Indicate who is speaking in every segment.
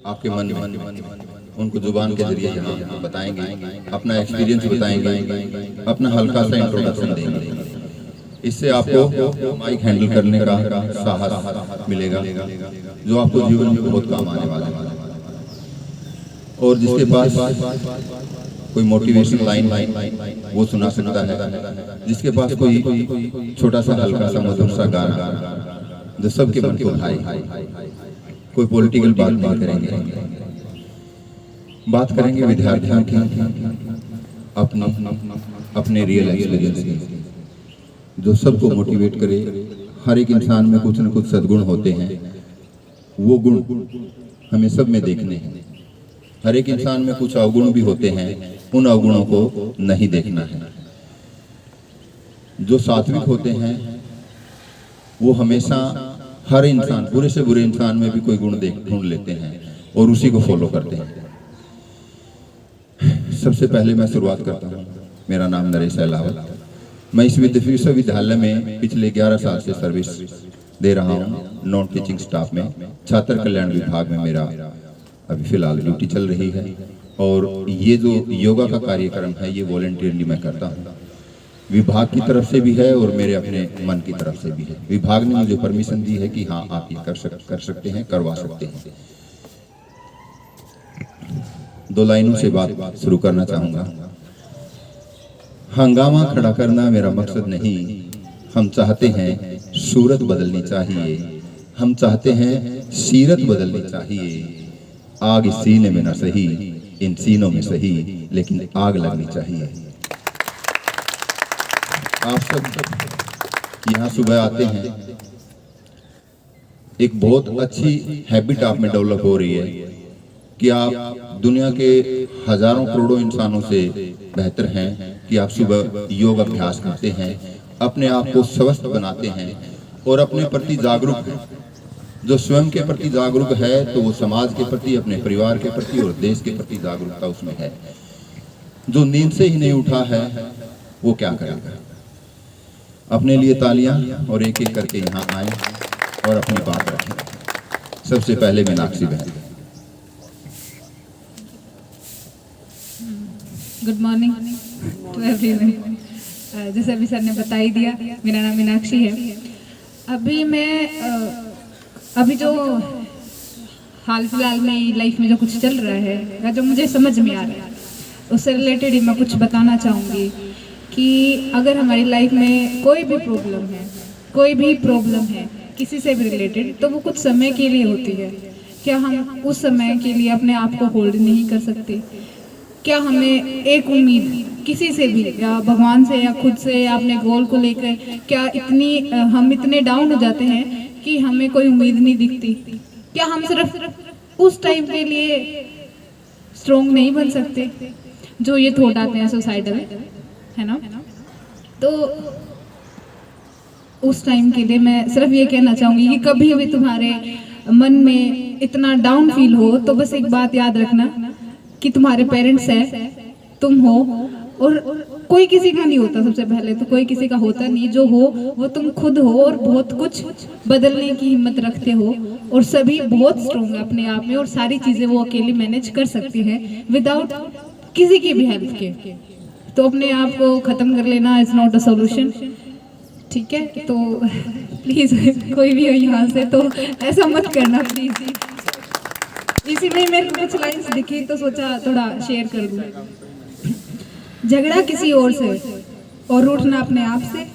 Speaker 1: आपके मन में, उनको जुबान के जरिए यहाँ बताएंगे, अपना एक्सपीरियंस बताएंगे, अपना हल्का सा इंट्रोडक्शन देंगे। इससे आपको माइक हैंडल करने का साहस मिलेगा, जो आपको जीवन में बहुत काम आने वाला है। और जिसके पास कोई मोटिवेशन लाइन वो सुना सकता है, जिसके पास कोई छोटा सा हल्का सा मधुर सा गाना जो सबके मन को भाए। कोई पॉलिटिकल बात नहीं करेंगे, बात करेंगे विद्यार्थियों की, अपने रियल एक्सपीरियंस की, जो सबको मोटिवेट करे। हर एक इंसान में कुछ न कुछ सद्गुण होते हैं, वो गुण हमें सब में देखने हैं। हर एक इंसान में कुछ अवगुण भी होते हैं, उन अवगुणों को नहीं देखना है। जो सात्विक होते हैं वो हमेशा हर इंसान, बुरे से बुरे इंसान में भी कोई गुण ढूंढ लेते हैं और उसी को फॉलो करते हैं। सबसे पहले मैं शुरुआत करता हूँ। मेरा नाम नरेश अहलावत। मैं इस विश्वविद्यालय में पिछले 11 साल से सर्विस दे रहा हूँ। नॉन टीचिंग स्टाफ में छात्र कल्याण विभाग में मेरा अभी फिलहाल ड्यूटी चल रही है। और ये जो योगा का कार्यक्रम है ये वॉलंटियरली मैं करता हूँ। विभाग की तरफ से भी है और मेरे अपने मन की तरफ से भी है। विभाग ने मुझे परमिशन दी है कि हाँ आप ये कर सकते हैं, करवा सकते हैं। 2 लाइनों से बात शुरू करना चाहूँगा। हंगामा खड़ा करना मेरा मकसद नहीं, हम चाहते हैं सूरत बदलनी चाहिए, हम चाहते हैं सीरत बदलनी चाहिए। आग इस सीने में न सही, इन सीनों में सही, लेकिन आग लगनी चाहिए। आप सब यहाँ सुबह आते हैं, एक बहुत अच्छी हैबिट आप में डेवलप हो रही है कि आप दुनिया के हजारों करोड़ों इंसानों से बेहतर हैं कि आप सुबह योग अभ्यास करते हैं, अपने आप को स्वस्थ बनाते हैं और अपने प्रति जागरूक हैं। जो स्वयं के प्रति जागरूक है तो वो समाज के प्रति, अपने परिवार के प्रति और देश के प्रति जागरूकता उसमें है। जो नींद से ही नहीं उठा है वो क्या करेगा? अपने लिए तालियां और एक एक करके यहाँ आए और अपनी बात रखें। सबसे पहले मीनाक्षी बहन।
Speaker 2: Good morning to everyone. जैसे अभी सर ने बता ही दिया, मेरा नाम मीनाक्षी है। अभी जो हाल फिलहाल में लाइफ में जो कुछ चल रहा है, जो मुझे समझ में आ रहा है, उससे रिलेटेड ही मैं कुछ बताना चाहूँगी कि अगर हमारी लाइफ में कोई भी प्रॉब्लम है किसी से भी रिलेटेड, तो वो कुछ समय के लिए होती है। क्या हम उस समय के लिए अपने आप को होल्ड नहीं कर सकते? क्या हमें एक उम्मीद किसी से भी, या भगवान से या खुद से या अपने गोल को लेकर, क्या हम इतने डाउन हो जाते हैं कि हमें कोई उम्मीद नहीं दिखती? क्या हम सिर्फ उस टाइम के लिए स्ट्रोंग नहीं बन सकते? जो ये थॉट आते हैं सुसाइडल, है ना, तो उस टाइम के लिए मैं सिर्फ ये कहना चाहूँगी कि कभी भी तुम्हारे मन में इतना डाउन फील हो तो बस एक बात याद रखना कि तुम्हारे पेरेंट्स हैं, तुम हो, और कोई किसी का नहीं होता। सबसे पहले तो कोई किसी का होता नहीं, जो हो वो तुम खुद हो और बहुत कुछ बदलने की हिम्मत रखते हो। और सभी बहुत स्ट्रोंग है अपने आप में और सारी चीज़ें वो अकेले मैनेज कर सकती हैं विदाउट किसी की भी हेल्प के। तो अपने आप को ख़त्म कर लेना इज़ नॉट अ सोल्यूशन, ठीक है? तो प्लीज़ कोई भी हो यहाँ से तो ऐसा मत करना प्लीज़। इसी में मेरे को कुछ लाइन्स दिखी तो सोचा थोड़ा शेयर कर दूँ। झगड़ा किसी और से और रूठना अपने आप से,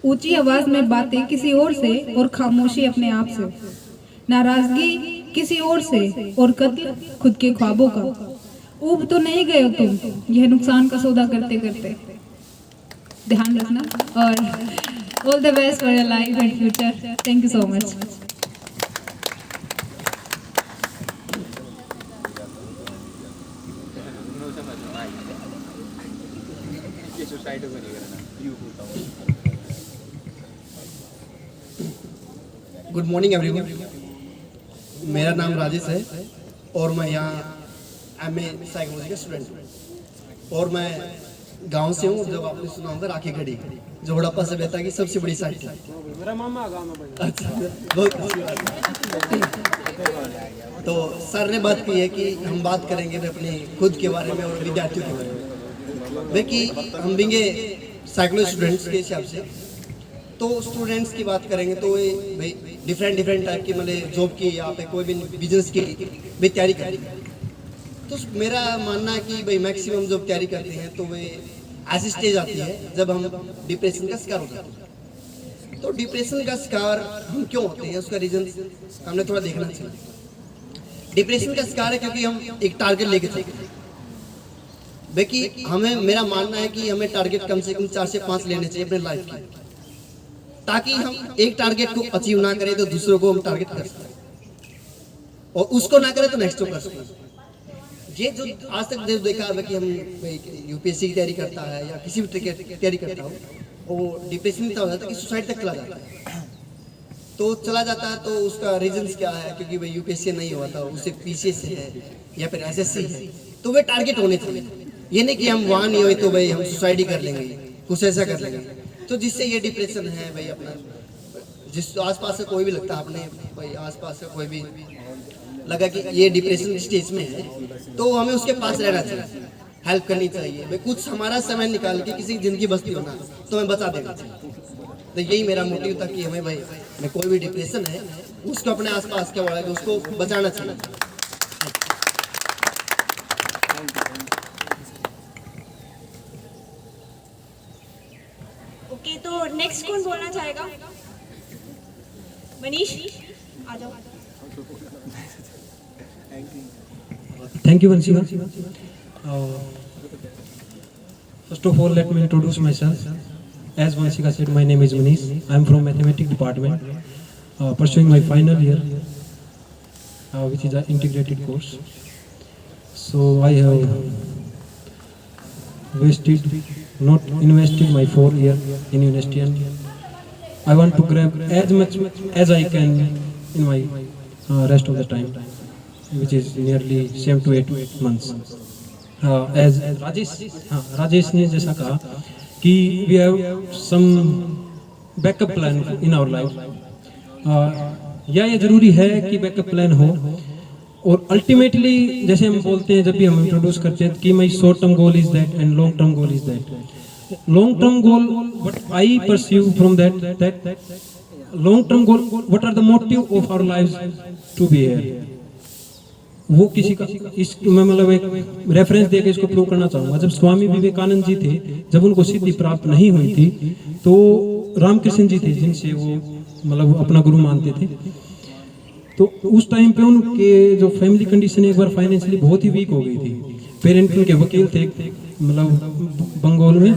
Speaker 2: ऊंची आवाज में बातें किसी और से और खामोशी अपने आप से, नाराजगी किसी और से और कत्ल खुद के ख्वाबों का। ऊब तो नहीं गए हो तुम यह नुकसान का सौदा करते करते। ध्यान रखना और all the best for your life and future. Thank you so much.
Speaker 3: Good morning everyone. मेरा नाम राजेश है और मैं यहाँ MA साइकोलॉजी का स्टूडेंट हूँ और मैं गांव से हूँ। जब आपने सुना होगा राखी खड़ी, जो हड़प्पा सभ्यता की सबसे बड़ी साइट है। मेरा मामा गांव में। अच्छा, बहुत अच्छी बात है। तो सर ने बात की है कि हम बात करेंगे अपने खुद के बारे में और विद्यार्थियों के बारे में। वे कि हम बिंगे साइकोलॉजी स्टूडेंट्स के हिसाब से, तो स्टूडेंट्स की बात करेंगे तो वे भाई डिफरेंट टाइप की मतलब जॉब की या पे कोई भी बिजनेस की भी तैयारी करते हैं। तो मेरा मानना है कि भाई मैक्सिमम जब तैयारी करते हैं तो वे ऐसी स्टेज आती है जब हम डिप्रेशन का शिकार हो जाते हैं। तो डिप्रेशन का शिकार हम क्यों होते हैं, उसका रीजन हमने थोड़ा देखना चाहिए। डिप्रेशन का शिकार है क्योंकि हम एक टारगेट लेके चलते हैं। बाकी हमें, मेरा मानना है कि हमें टारगेट कम से कम 4 से 5 लेने चाहिए अपने लाइफ के, ताकि हम एक टारगेट को अचीव ना करें तो दूसरों को हम टारगेट कर सकें, और उसको ना करें तो नेक्स्ट को कर सकें। ये जो आज तक देखा है कि हम यूपीएससी की तैयारी करता है या किसी भी तैयारी करता हो, वो डिप्रेशन इतना हो जाता है कि सुसाइड तक चला जाता है। तो चला जाता है तो उसका रीजंस क्या है, क्योंकि भाई यूपीएससी नहीं हुआ था, उससे पीसीएस है या फिर एसएससी है, तो वे टारगेट होने चाहिए। ये नहीं कि हम वहाँ नहीं हुए तो भाई हम सुसाइड ही कर लेंगे, कुछ ऐसा कर लेंगे। तो जिससे ये डिप्रेशन है भाई, अपना जिस आसपास से कोई भी लगता है, अपने भाई आसपास से कोई भी लगा कि ये डिप्रेशन स्टेज में है, तो हमें उसके पास रहना चाहिए, हेल्प करनी चाहिए भाई। कुछ हमारा समय निकाल के किसी की जिंदगी बचती होना तो हमें बचा देना चाहिए। तो यही मेरा मोटिव था कि हमें भाई में कोई भी डिप्रेशन है उसको अपने आसपास के वाला उसको बचाना चाहिए।
Speaker 4: ओके, तो नेक्स्ट कौन बोलना चाहेगा? मनीष आ जाओ।
Speaker 5: Thank you, Vanshika. First of all, let me introduce myself. As Vanshika said, my name is Manish. I am from Mathematics Department, pursuing my final year, which is an integrated course. So I have not invested my 4 year in university, and I want to grab as much as I can in my rest of the time, which is nearly 7 to 8 months. As Rajesh ने जैसा कहा कि we have some backup plan in our life. या ये जरूरी है कि backup plan हो, और अल्टीमेटली जैसे हम बोलते हैं जब भी हम इंट्रोड्यूस करते हैं कि my short term goal is that and long term goal is that. Long term goal what I perceive from that long term goal what are the motive of our lives to be here, वो किसी का इस मैं मतलब एक reference देकर इसको prove करना चाहूंगा। जब स्वामी विवेकानंद जी थे, जब उनको सिद्धि प्राप्त नहीं हुई थी, तो रामकृष्ण जी थे जिनसे वो मतलब अपना गुरु मानते थे, तो उस टाइम पे उनके जो फैमिली कंडीशन एक बार फाइनेंशियली बहुत ही वीक हो गई थी। पेरेंट उनके वकील थे, मतलब बंगाल में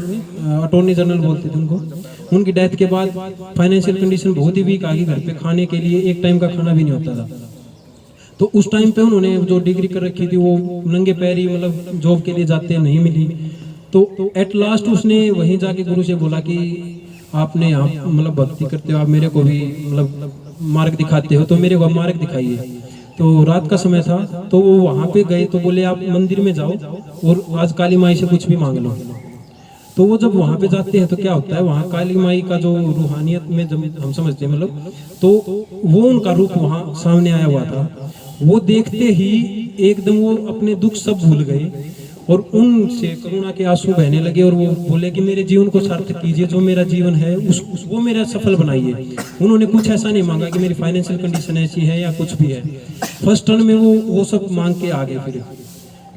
Speaker 5: अटॉर्नी जनरल बोलते थे उनको। उनकी डेथ के बाद फाइनेंशियल कंडीशन बहुत ही वीक आ गई, घर पे खाने के लिए एक टाइम का खाना भी नहीं होता था। तो उस टाइम पे उन्होंने जो डिग्री कर रखी थी वो नंगे पैरी मतलब जॉब के लिए जाते नहीं मिली, तो एट लास्ट उसने वहीं जाके गुरु से बोला कि आपने यहाँ मतलब भक्ति करते हो, आप मेरे को भी मतलब मार्ग दिखाते हो, तो मेरे को मार्ग दिखाइए। तो रात का समय था, तो वो वहाँ पे गए, तो बोले आप मंदिर में जाओ और आज काली माई से कुछ भी मांग लो। तो वो जब वहाँ पे जाते हैं तो क्या होता है, वहाँ काली माई का जो रूहानियत में जब हम समझते हैं मतलब, तो वो उनका रूप वहाँ सामने आया हुआ था। वो देखते ही एकदम वो अपने दुख सब भूल गए और उनसे करुणा के आंसू बहने लगे, और वो बोले कि मेरे जीवन को सार्थक कीजिए, जो मेरा जीवन है वो मेरा सफल बनाइए। उन्होंने कुछ ऐसा नहीं मांगा कि मेरी फाइनेंशियल कंडीशन ऐसी है या कुछ भी है। फर्स्ट टर्न में वो सब मांग के आ गए।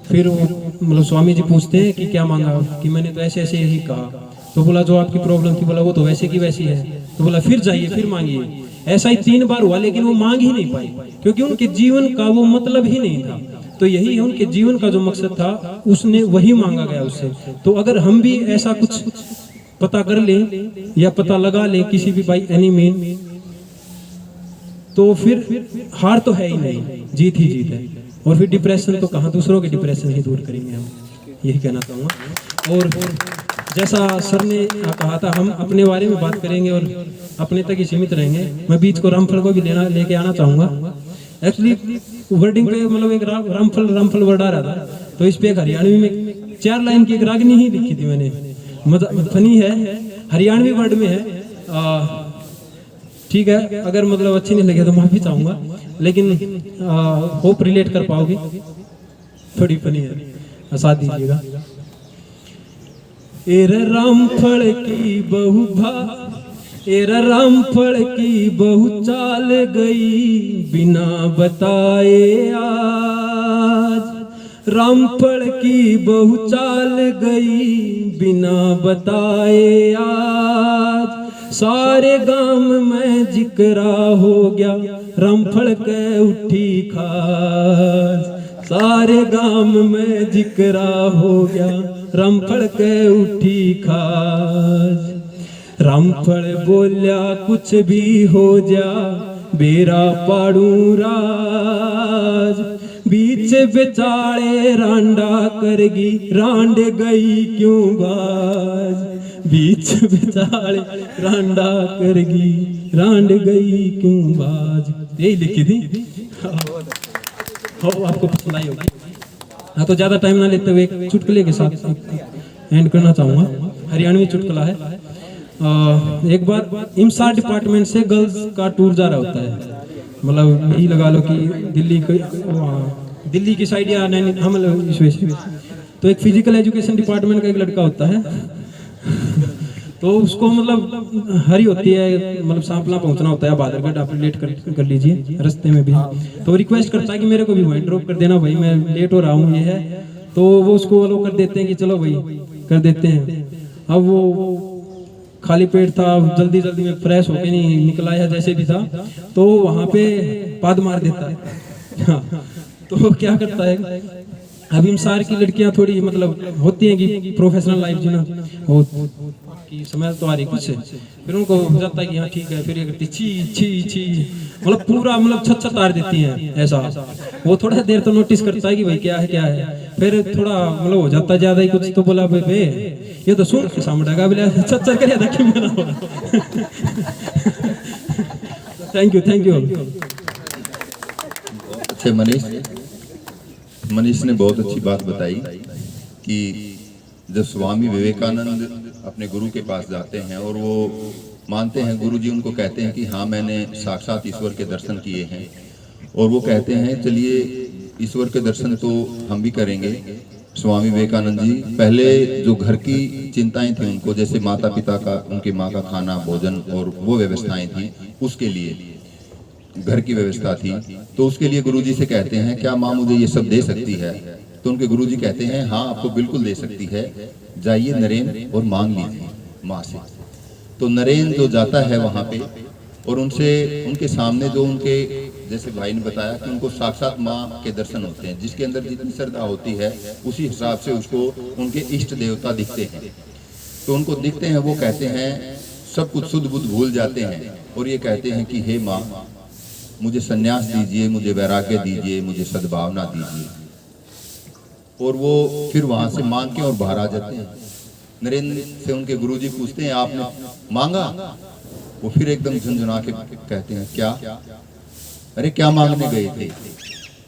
Speaker 5: फिर वो मतलब स्वामी जी पूछते हैं कि क्या मांगा, कि मैंने तो ऐसे ऐसे ही कहा। तो बोला जो आपकी प्रॉब्लम थी, बोला वो तो वैसे की वैसी है। तो बोला फिर जाइए फिर मांगिए। ऐसा ही 3 बार हुआ, लेकिन वो मांग ही नहीं पाई, क्योंकि उनके जीवन का वो मतलब ही नहीं था। तो यही है उनके जीवन का जो मकसद था, उसने वही मांगा गया उससे। तो अगर हम भी ऐसा कुछ पता कर लें या पता लगा लें किसी भी बाई एनी मीन, तो फिर हार तो है ही नहीं, जीत ही जीत है। और फिर डिप्रेशन तो कहाँ, दूसरों के डिप्रेशन ही दूर करेंगे हम, यही कहना चाहूँगा। और जैसा सर ने कहा था, हम अपने बारे में बात करेंगे और अपने तक ही सीमित रहेंगे। मैं बीच को रामफल को भी लेके आना चाहूँगा। एक्चुअली वर्डिंग पे मतलब एक रामफल वर्ड आ रहा था, तो इस पे एक हरियाणवी में 4 लाइन की एक रागनी ही लिखी थी मैंने। फनी है, हरियाणवी वर्ड में है। ठीक है, अगर मतलब अच्छी नहीं लगे तो माफी चाहूंगा, लेकिन होप रिलेट कर पाओगे, थोड़ी फनी है, साथ दीजिएगा। एरा रामफल की बहु एरा रामफल की बहु चाल गई बिना बताए आज, रामफल की बहु चाल गई बिना बताए आज, सारे गांव में जिक्रा हो गया रामफल के उठी खास, सारे गांव में जिक्रा हो गया रामफल के उठी खास। रामफल बोल्या कुछ भी हो जा बेरा पाड़ू राज, बीच बेचारे रांडा करगी रांड गई क्यों बाज, बीच बेचारे रांडा करगी रांड गई क्यों बाज। यही लिखी थी, हो आपको पसंद आई होगी। हाँ, तो ज्यादा टाइम ना लेते हुए एक चुटकुले के साथ एंड करना चाहूंगा। हरियाणवी चुटकुला है। एक बार इमसा डिपार्टमेंट से गर्ल्स का टूर जा रहा होता है, मतलब यही लगा लो कि दिल्ली की साइड या हम तो एक फिजिकल एजुकेशन डिपार्टमेंट का एक लड़का होता है तो उसको मतलब हरी होती है, मतलब सांपला पहुंचना होता है बादरगढ़, आप लेट कर लीजिए रास्ते में भी, तो रिक्वेस्ट करता है कि मेरे को भी वहीं ड्रॉप कर देना भाई, मैं लेट हो रहा हूँ ये है, तो वो उसको अलो कर देते हैं कि चलो भाई कर देते हैं। अब वो खाली पेट था, जल्दी जल्दी में फ्रेश होके नहीं निकला है जैसे भी था, तो वहां पे पाद मार देता है। तो क्या करता है, अब इमसार की लड़कियां थोड़ी मतलब होती हैं कि प्रोफेशनल लाइफ जो ना वो की समझ तो आ रही कुछ, फिर उनको हो जाता है कि हाँ ठीक है, फिर ये करती छी छी छी, मतलब पूरा मतलब छत तार देती हैं ऐसा। वो थोड़ा देर तो नोटिस करता है कि भाई क्या है, फिर थोड़ा मतलब हो जाता है ज्यादा ही कुछ, तो बोला भाई बे ये तो सुन के सामने का बोले छत करे था क्यों मेरा हो। Thank you.
Speaker 1: अच्छे मनीष ने बहुत अच्छी बात बताई कि जब स्वामी विवेकानंद अपने गुरु के पास जाते हैं और वो मानते हैं, गुरु जी उनको कहते हैं कि हाँ मैंने साक्षात ईश्वर के दर्शन किए हैं, और वो कहते हैं चलिए ईश्वर के दर्शन तो हम भी करेंगे। स्वामी विवेकानंद जी पहले जो घर की चिंताएं थी उनको, जैसे माता पिता का, उनकी माँ का खाना भोजन और वो व्यवस्थाएं थी, उसके लिए घर की व्यवस्था थी, तो उसके लिए गुरुजी से कहते हैं क्या माँ मुझे ये सब दे सकती है, तो उनके गुरुजी कहते हैं हाँ आपको बिल्कुल दे सकती है, जाइए नरेंद्र और मांग लीजिए माँ से। तो नरेंद्र जो जाता है वहाँ पे और उनसे उनके सामने जो उनके, जैसे भाई ने बताया कि उनको साक्षात माँ के दर्शन होते हैं, जिसके अंदर जितनी श्रद्धा होती है उसी हिसाब से उसको उनके इष्ट देवता दिखते हैं। तो उनको दिखते हैं, वो कहते हैं सब कुछ शुद्ध बुद्ध भूल जाते हैं और ये कहते हैं कि हे माँ मुझे सन्यास दीजिए, मुझे वैराग्य दीजिए, मुझे सद्भावना दीजिए। और वो फिर वहां से मांग के और बाहर आ जाते हैं। नरेंद्र से उनके गुरुजी पूछते हैं आपने मांगा? वो फिर एकदम झुंझुना के कहते हैं क्या? अरे क्या मांगने गए थे?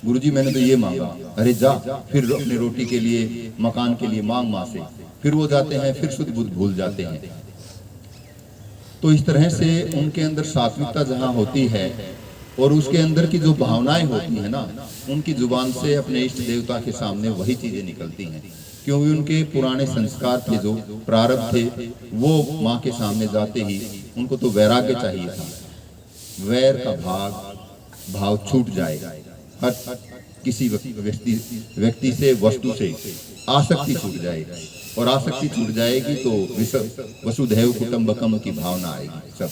Speaker 1: गुरुजी मैंने तो ये मांगा। अरे जा फिर अपनी रोटी के लिए, मकान के लिए मांग माँ से। फिर वो जाते हैं, फिर शुद्ध बुद्ध भूल जाते हैं। तो इस तरह से उनके अंदर सात्विकता जहाँ होती है और उसके अंदर की जो भावनाएं होती है ना, उनकी जुबान से अपने इष्ट देवता के सामने वही चीजें निकलती हैं, क्योंकि उनके पुराने संस्कार थे, जो प्रारब्ध थे, वो माँ के सामने जाते ही उनको तो वैराग्य चाहिए था। वैर का भाव छूट जाएगा, हर किसी व्यक्ति से, वस्तु से आसक्ति छूट जाएगी, और आसक्ति छूट जाएगी तो वसुधैव कुटुंबकम की भावना आएगी सब,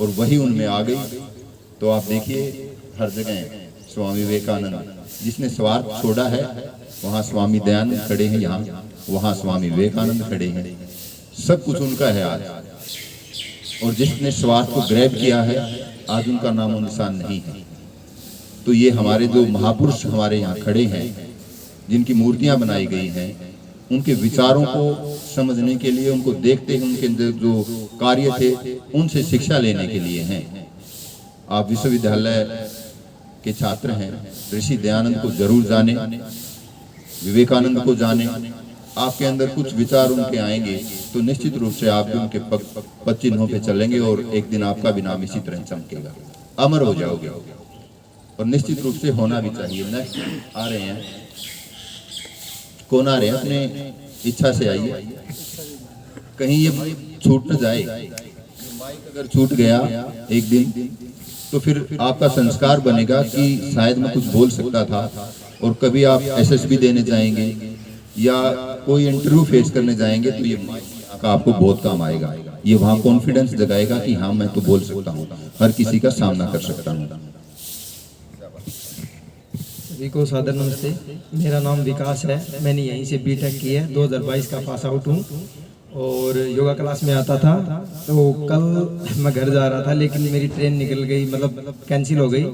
Speaker 1: और वही उनमें आ गई। तो आप देखिए हर जगह स्वामी विवेकानंद, जिसने स्वार्थ छोड़ा है वहाँ स्वामी दयानंद खड़े हैं, यहाँ वहाँ स्वामी विवेकानंद खड़े हैं, सब कुछ उनका है आज। और जिसने स्वार्थ को ग्रैब किया है आज उनका नाम और निशान नहीं है। तो ये हमारे जो महापुरुष हमारे यहाँ खड़े हैं, जिनकी मूर्तियां बनाई गई हैं, उनके विचारों को समझने के लिए, उनको देखते हैं, उनके जो कार्य थे उनसे शिक्षा लेने के लिए हैं। आप विश्वविद्यालय के छात्र हैं, ऋषि दयानंद को जरूर जाने, विवेकानंद को जाने, आपके अंदर कुछ विचार उनके आएंगे तो निश्चित रूप से आप भी उनके पद चिन्हों पे चलेंगे और एक दिन आपका भी नाम इसी तरह चमकेगा, अमर हो जाओगे। और निश्चित रूप से होना भी चाहिए। नेक्स्ट आ रहे हैं, कौन आ रहे हैं? अपने इच्छा से आइए, कहीं ये छूट न जाए। माइक अगर छूट गया एक दिन तो फिर आपका संस्कार बनेगा कि शायद मैं कुछ बोल सकता था। और कभी आप एसएसबी देने जाएंगे या कोई इंटरव्यू फेस करने जाएंगे तो ये माइक का आपको बहुत काम आएगा। ये वहाँ कॉन्फिडेंस जगाएगा कि हाँ मैं तो बोल सकता हूँ, हर किसी का सामना कर सकता हूँ।
Speaker 6: सभी को सादर नमस्ते। मेरा नाम विकास है, मैंने यहीं से बीटेक की है, 2022 का पास आउट हूँ और योगा क्लास में आता था। तो कल मैं घर जा रहा था लेकिन मेरी ट्रेन निकल गई, मतलब कैंसिल हो गई।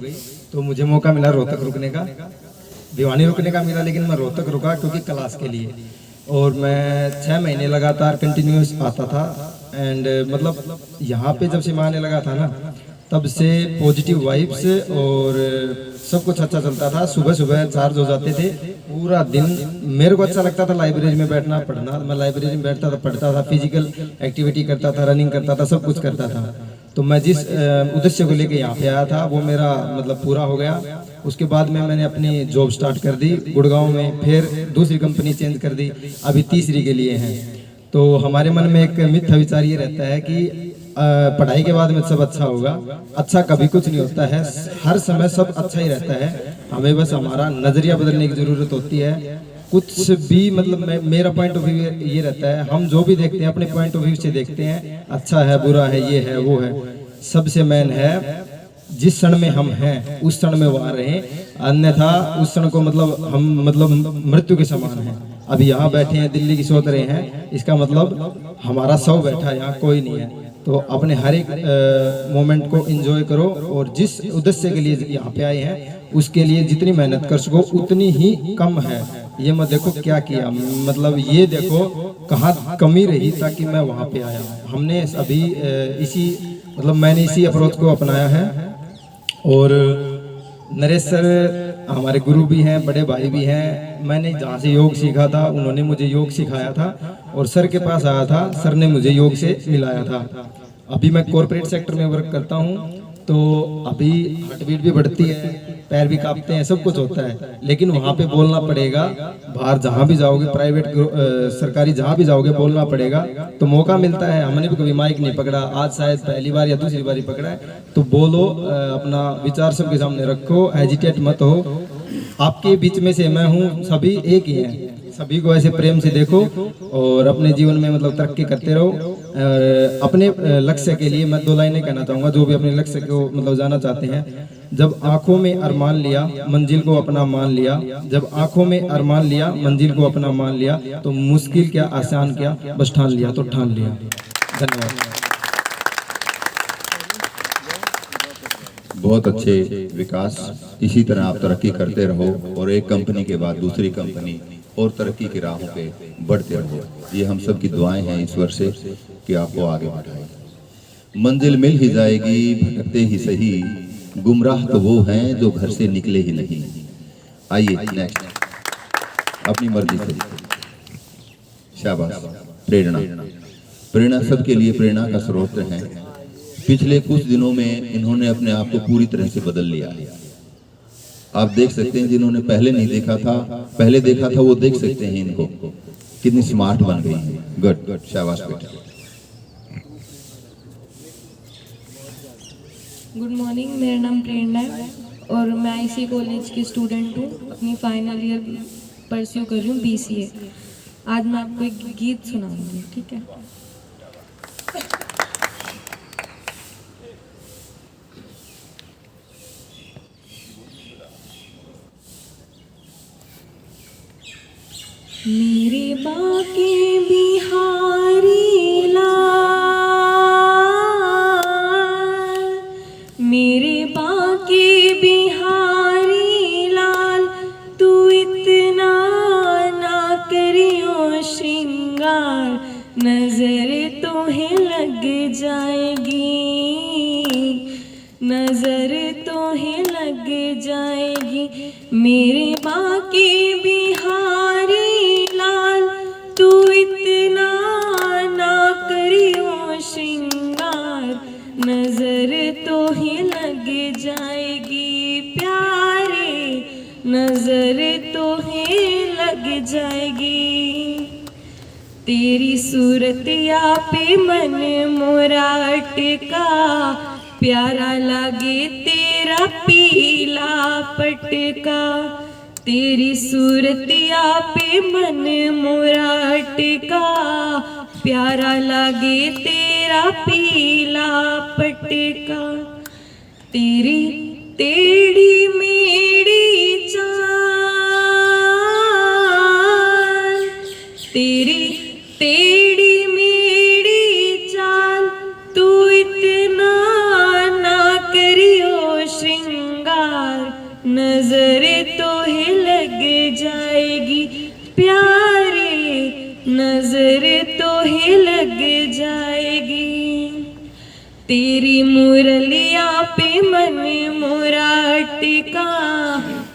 Speaker 6: तो मुझे मौका मिला रोहतक रुकने का, भिवानी रुकने का मिला, लेकिन मैं रोहतक रुका क्योंकि क्लास के लिए। और मैं 6 महीने लगातार कंटिन्यूस आता था। एंड मतलब यहाँ पे जब से मैं आने लगा था ना, तब से पॉजिटिव वाइब्स और सब कुछ अच्छा चलता था। सुबह सुबह चार्ज हो जाते थे, पूरा दिन मेरे को अच्छा लगता था लाइब्रेरी में बैठना पढ़ना। मैं लाइब्रेरी में बैठता था, पढ़ता था, फिजिकल एक्टिविटी करता था, रनिंग करता था, सब कुछ करता था। तो मैं जिस उद्देश्य को लेके यहाँ पे आया था वो मेरा मतलब पूरा हो गया। उसके बाद में मैंने अपनी जॉब स्टार्ट कर दी गुड़गांव में, फिर दूसरी कंपनी चेंज कर दी, अभी तीसरी के लिए हैं। तो हमारे मन में एक मिथ्या विचार ये रहता है कि पढ़ाई के बाद में सब अच्छा होगा। अच्छा कभी कुछ नहीं होता है, हर समय सब अच्छा ही रहता है। हमें बस हमारा नजरिया बदलने की जरूरत होती है। कुछ भी मतलब मेरा पॉइंट ऑफ व्यू ये रहता है, हम जो भी देखते हैं अपने पॉइंट ऑफ व्यू से देखते हैं, अच्छा है, बुरा है, ये है, वो है। सबसे मेन है जिस क्षण में हम हैं उस क्षण में वहां रहें, अन्यथा उस क्षण को मतलब हम मतलब मृत्यु के समान हैं। अभी यहाँ बैठे हैं, दिल्ली की सोच रहे हैं, इसका मतलब हमारा शव बैठा है, यहाँ कोई नहीं है। तो अपने हर एक मोमेंट को एंजॉय करो और जिस उद्देश्य के लिए यहाँ पे आए हैं उसके लिए जितनी मेहनत कर सको उतनी ही कम है। ये मत देखो क्या किया, मतलब ये देखो कहाँ कमी रही ताकि मैं वहाँ पे आया। हमने अभी इसी मतलब मैंने इसी अप्रोच को अपनाया है। और नरेश सर हमारे गुरु भी हैं, बड़े भाई भी हैं। मैंने जहाँ से योग सीखा था उन्होंने मुझे योग सिखाया था और सर के पास आया था, सर ने मुझे योग से मिलाया था। अभी मैं कॉर्पोरेट सेक्टर में वर्क करता हूँ, तो अभी हार्ट बीट भी बढ़ती है, पैर भी कांपते हैं, सब कुछ होता है, लेकिन वहाँ पे बोलना पड़ेगा। बाहर जहाँ भी जाओगे, प्राइवेट सरकारी जहाँ भी जाओगे बोलना पड़ेगा। तो मौका मिलता है, हमने भी कभी माइक नहीं पकड़ा, आज शायद पहली बार या दूसरी बार ही पकड़ा है। तो बोलो, अपना विचार सबके सामने रखो, हेजिटेट मत हो। आपके बीच में से मैं हूँ, सभी एक ही हैं, सभी को ऐसे प्रेम से देखो और अपने जीवन में मतलब तरक्की करते रहो। और अपने लक्ष्य के लिए मैं 2 लाइनें कहना चाहूँगा, जो भी अपने लक्ष्य को मतलब जाना चाहते हैं। जब आंखों में अरमान लिया, मंजिल को अपना मान लिया। जब आंखों में अरमान लिया, मंजिल को अपना मान लिया, तो मुश्किल क्या आसान क्या, बस ठान लिया तो ठान लिया। धन्यवाद।
Speaker 1: बहुत अच्छे विकास, इसी तरह आप तरक्की करते रहो और एक कंपनी के बाद दूसरी कंपनी और तरक्की की राहों पे बढ़ते रहो। ये हम सब की दुआएं हैं ईश्वर से कि आपको आगे बढ़ाए। मंजिल मिल ही जाएगी भटकते ही सही, गुमराह तो वो हैं जो घर से निकले ही नहीं। आइए नेक्स्ट, अपनी मर्जी से। शाबाश। प्रेरणा, प्रेरणा सबके लिए प्रेरणा का स्रोत है। पिछले कुछ दिनों में इन्होंने अपने आप को पूरी तरह से बदल लिया है। आप देख सकते हैं, जिन्होंने पहले नहीं देखा था, पहले देखा था, वो देख सकते हैं इनको कितनी स्मार्ट बन गई हैं। गुड, शाबाश बेटा।
Speaker 7: गुड मॉर्निंग, मेरा नाम प्रेरणा है और मैं इसी कॉलेज की स्टूडेंट हूँ। अपनी फाइनल ईयर परस्यू कर रही हूँ, BCA। आज मैं आपको एक गीत सुनाऊंगी, ठीक है? मेरे बाके बिहारी लाल, मेरे बाके बिहारी लाल, तू इतना ना करियो श्रृंगार, नजर तोहें लग जाएगी, नजर तोहें लग जाएगी। मेरे बाके बिहारी लाल, तू तोहें लग जाएगी। तेरी सूरतिया पे मन मोरा अटका, प्यारा लागे तेरा पीला पटका। तेरी सूरतिया पे मन मोरा अटका, प्यारा लागे तेरा पीला पटका। तेरी टेढ़ी मेढ़ी चाल, तेरी टेढ़ी मेढ़ी चाल, तू इतना ना करियो श्रृंगार, नजर तो ही लग जाएगी प्यारे, नजर तो ही लग जाएगी। तेरी मुरलिया पे मन मोरा अटका,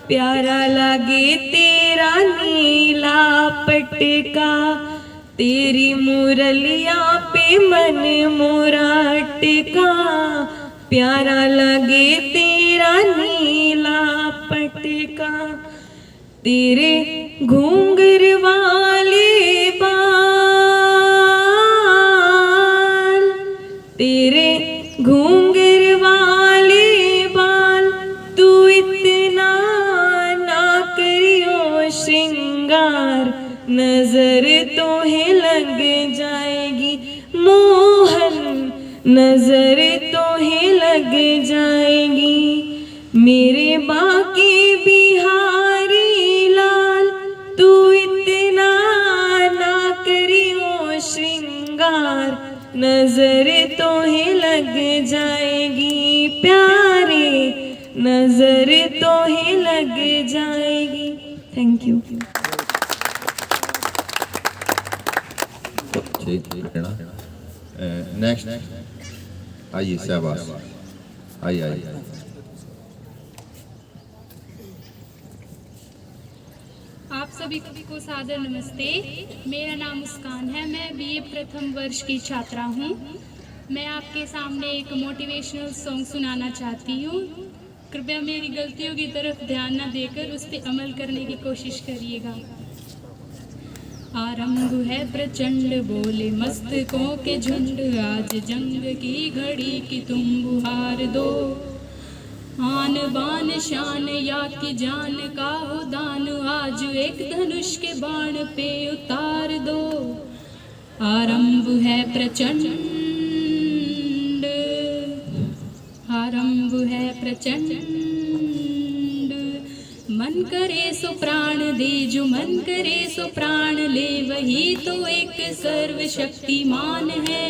Speaker 7: प्यारा लागे तेरा नीला पटका। तेरी मुरलिया पे मन मोरा अटका, प्यारा लगे तेरा नीला पटका। तेरे घूंघर वाले बाल, तेरे घूंघर वाले बाल, तू इतना ना करियो श्रृंगार, नजर तो ही लग जाएगी मोहन, नजर तो ही लग जाएगी। मेरे बाकी बिहारी लाल, तू इतना ना करियो श्रृंगार, नजर तो ही लग जाएगी प्यारे, नजर तो ही लग जाएगी। Thank you.
Speaker 1: नेक्स्ट आइए शहबाज, आइए आइए।
Speaker 8: आप सभी को सादर नमस्ते। मेरा नाम मुस्कान है, मैं बीए प्रथम वर्ष की छात्रा हूँ। मैं आपके सामने एक मोटिवेशनल सॉन्ग सुनाना चाहती हूँ। कृपया मेरी गलतियों की तरफ ध्यान न देकर उस पर अमल करने की कोशिश करिएगा। आरंभ है प्रचंड बोले मस्तकों के झुंड, आज जंग की घड़ी की तुम बुहार दो। आन बान शान या की जान का हो दान, आज एक धनुष के बाण पे उतार दो। आरंभ है प्रचंड, आरंभ है प्रचंड। मन करे सो प्राण दे, जो मन करे सो प्राण ले, वही तो एक सर्वशक्तिमान है।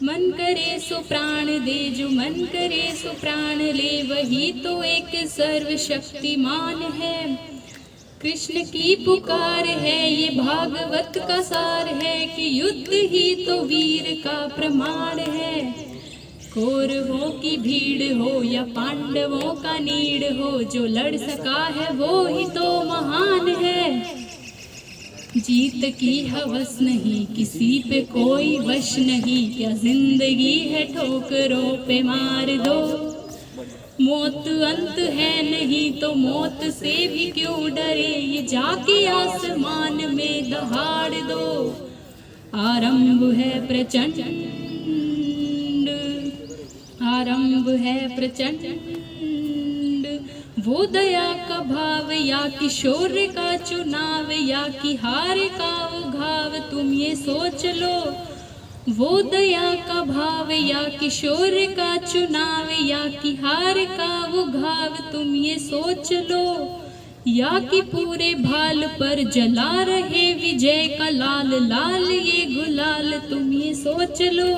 Speaker 8: मन करे सो प्राण दे, जो मन करे सो प्राण ले, वही तो एक सर्वशक्तिमान है। कृष्ण की पुकार है, ये भागवत का सार है, कि युद्ध ही तो वीर का प्रमाण है। कौरवों की भीड़ हो या पांडवों का नीड़ हो, जो लड़ सका है वो ही तो महान है। जीत की हवस नहीं, किसी पे कोई वश नहीं, क्या जिंदगी है ठोकरों पे मार दो। मौत अंत है नहीं तो मौत से भी क्यों डरे, ये जाके आसमान में दहाड़ दो। आरंभ है प्रचंड, आरंभ है प्रचंड। वो दया का भाव या किशोर का चुनाव, या कि हार का उघाव, तुम ये सोच लो। वो दया का भाव या किशोर का चुनाव, या कि हार का उघाव, तुम ये सोच लो। या कि पूरे भाल पर जला रहे विजय का लाल लाल ये गुलाल, तुम ये सोच लो।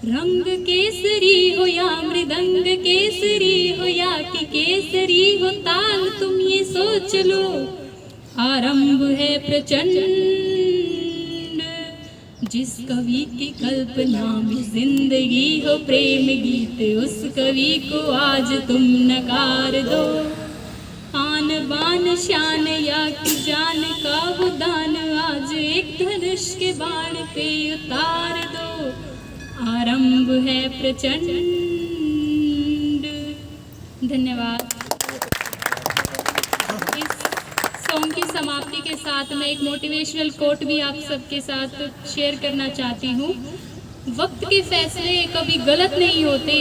Speaker 8: रंग केसरी हो या मृदंग केसरी हो, या कि केसरी हो ताल, तुम ये सोच लो। आरंभ है प्रचंड। जिस कवि की कल्पना में जिंदगी हो प्रेम गीत, उस कवि को आज तुम नकार दो। आन बान शान या कि जान का वो दान, आज एक धनुष के बाण पे उतार दो। आरंभ है प्रचंड। धन्यवाद। इस समाप्ति के साथ मैं एक मोटिवेशनल कोट भी आप सबके साथ शेयर करना चाहती हूँ। वक्त के फैसले कभी गलत नहीं होते,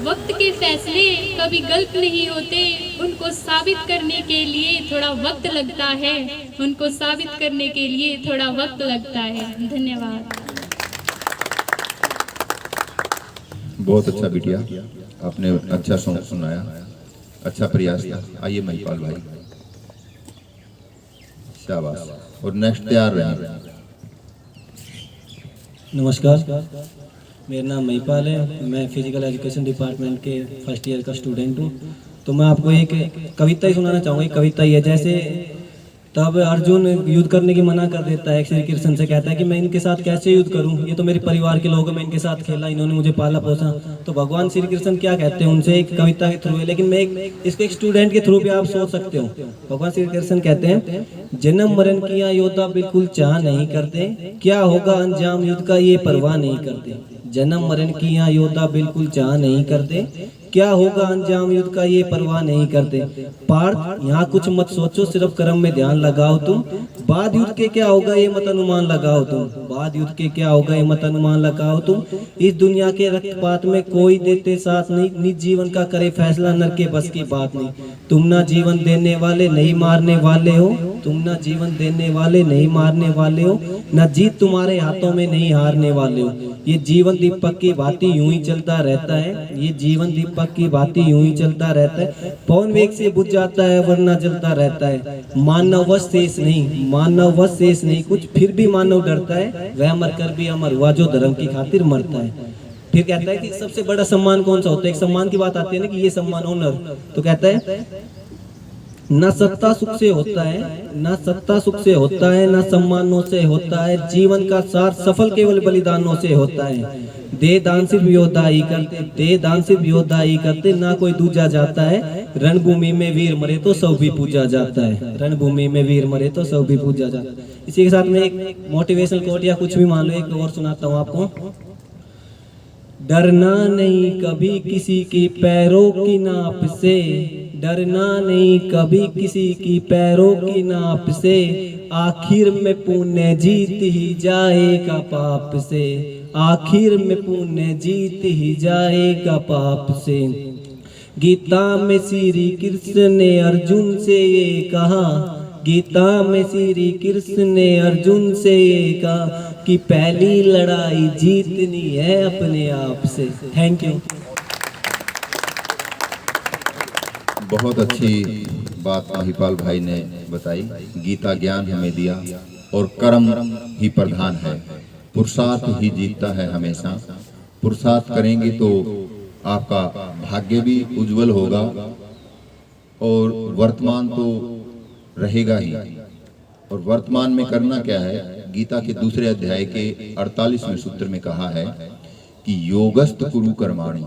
Speaker 8: वक्त के फैसले कभी गलत नहीं होते, उनको साबित करने के लिए थोड़ा वक्त लगता है, उनको साबित करने के लिए थोड़ा वक्त लगता है। धन्यवाद।
Speaker 1: बहुत अच्छा बिटिया, आपने अच्छा सॉन्ग सुनाया, अच्छा प्रयास था। आइए महिपाल भाई, शाबाश। और नेक्स्ट तैयार रहे।
Speaker 9: नमस्कार, मेरा नाम महिपाल है, मैं फिजिकल एजुकेशन डिपार्टमेंट के फर्स्ट ईयर का स्टूडेंट हूँ। तो मैं आपको एक कविता ही सुनाना चाहूँगा। एक कविता ही है, जैसे तब अर्जुन युद्ध करने की मना कर देता है, श्री कृष्ण से कहता है कि मैं इनके साथ कैसे युद्ध करूं, ये तो मेरे परिवार के लोग हैं, मैं इनके साथ खेला, इन्होंने मुझे पाला पोसा। तो भगवान श्री कृष्ण क्या कहते हैं उनसे, एक कविता के थ्रू है, लेकिन मैं इसको एक स्टूडेंट के थ्रू भी आप सोच सकते हो। भगवान श्री कृष्ण कहते हैं, जन्म मरण किया योद्धा बिल्कुल चाह नहीं करते, क्या होगा अंजाम युद्ध का ये परवाह नहीं करते। जन्म मरण किया योद्धा बिल्कुल चाह नहीं करते, क्या होगा अंजाम युद्ध का ये परवाह नहीं करते। पार्थ यहाँ कुछ मत सोचो, सिर्फ कर्म में ध्यान लगाओ तुम, बाद युद्ध के क्या होगा ये मत अनुमान लगाओ तुम, बाद युद्ध के क्या होगा ये मत अनुमान लगाओ तुम। इस दुनिया के रक्तपात में कोई देते साथ नहीं, निज जीवन का करे फैसला, नर के बस की बात नहीं। तुम ना जीवन देने वाले नहीं मारने वाले हो, तुम ना जीवन देने वाले नहीं मारने वाले हो, ना जीत तुम्हारे हाथों में नहीं हारने वाले हो। ये जीवन दीपक की भांति यूं ही चलता रहता है, ये जीवन दीपक की भांति यूं ही चलता रहता है। पवन वेग से बुझ जाता है वरना जलता रहता है। मानव वश शेष नहीं, मानव वश शेष नहीं कुछ, फिर भी मानव डरता है, वह मरकर भी अमर हुआ जो धर्म की खातिर मरता है। फिर कहता है कि सबसे बड़ा सम्मान कौन सा होता है। एक सम्मान की बात आती है ना कि ये सम्मान ऑनर, तो कहता है न सत्ता सुख से होता है, न सत्ता सुख से होता है, न सम्मानों से होता है, जीवन का सार सफल केवल बलिदानों से होता है। दे दान सिर्फ योद्धा ही करते, दे दान सिर्फ योद्धा ही करते, ना कोई दूजा जाता है। रणभूमि में वीर मरे तो सब भी पूजा जाता है, रणभूमि में वीर मरे तो सब भी पूजा जाता है। इसी के साथ में एक मोटिवेशनल कोट या कुछ भी मान लो, एक और सुनाता हूँ आपको। डरना नहीं कभी किसी की पैरों की नाप से, डरना नहीं कभी किसी की पैरों की नाप से, आखिर में पुण्य जीत ही जाएगा पाप से, आखिर में पुण्य जीत ही जाएगा पाप से। गीता में श्री कृष्ण ने अर्जुन से ये कहा, गीता में श्री कृष्ण ने अर्जुन से ये कहा कि पहली लड़ाई जीतनी है अपने आप से। Thank you.
Speaker 1: बहुत अच्छी बात महिपाल भाई ने बताई। गीता ज्ञान हमें दिया और कर्म ही प्रधान है, पुरुषार्थ ही जीतता है हमेशा। पुरुषार्थ करेंगे तो आपका भाग्य भी उज्जवल होगा और वर्तमान तो रहेगा ही। और वर्तमान में करना क्या है, गीता के दूसरे अध्याय के 48वें सूत्र में कहा है कि योगस्थ कुरु कर्माणि,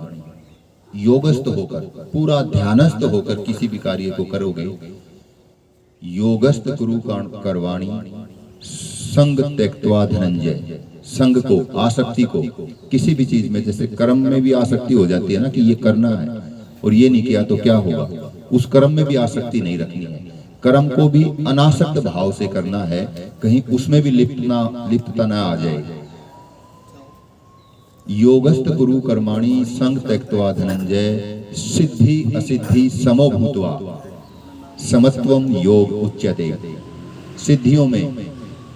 Speaker 1: योगस्थ होकर, पूरा ध्यानस्थ होकर किसी भी कार्य को करोगे। योगस्थ कुरु कर्माणि संग त्यक्त्वा धनंजय, संग को, आसक्ति को, किसी भी चीज में, जैसे कर्म में भी आसक्ति हो जाती है ना कि ये करना है और ये नहीं किया तो क्या होगा, उस कर्म में भी आसक्ति नहीं रखनी है। कर्म को भी अनासक्त भाव से करना है, कहीं उसमें भी लिप्तता ना आ जाए। योगस्थ गुरु कर्माणि संग त्यक्त्वा धनंजय, सिद्धि असिद्धि समो भूत्वा समत्वम योग उच्यते। सिद्धियों में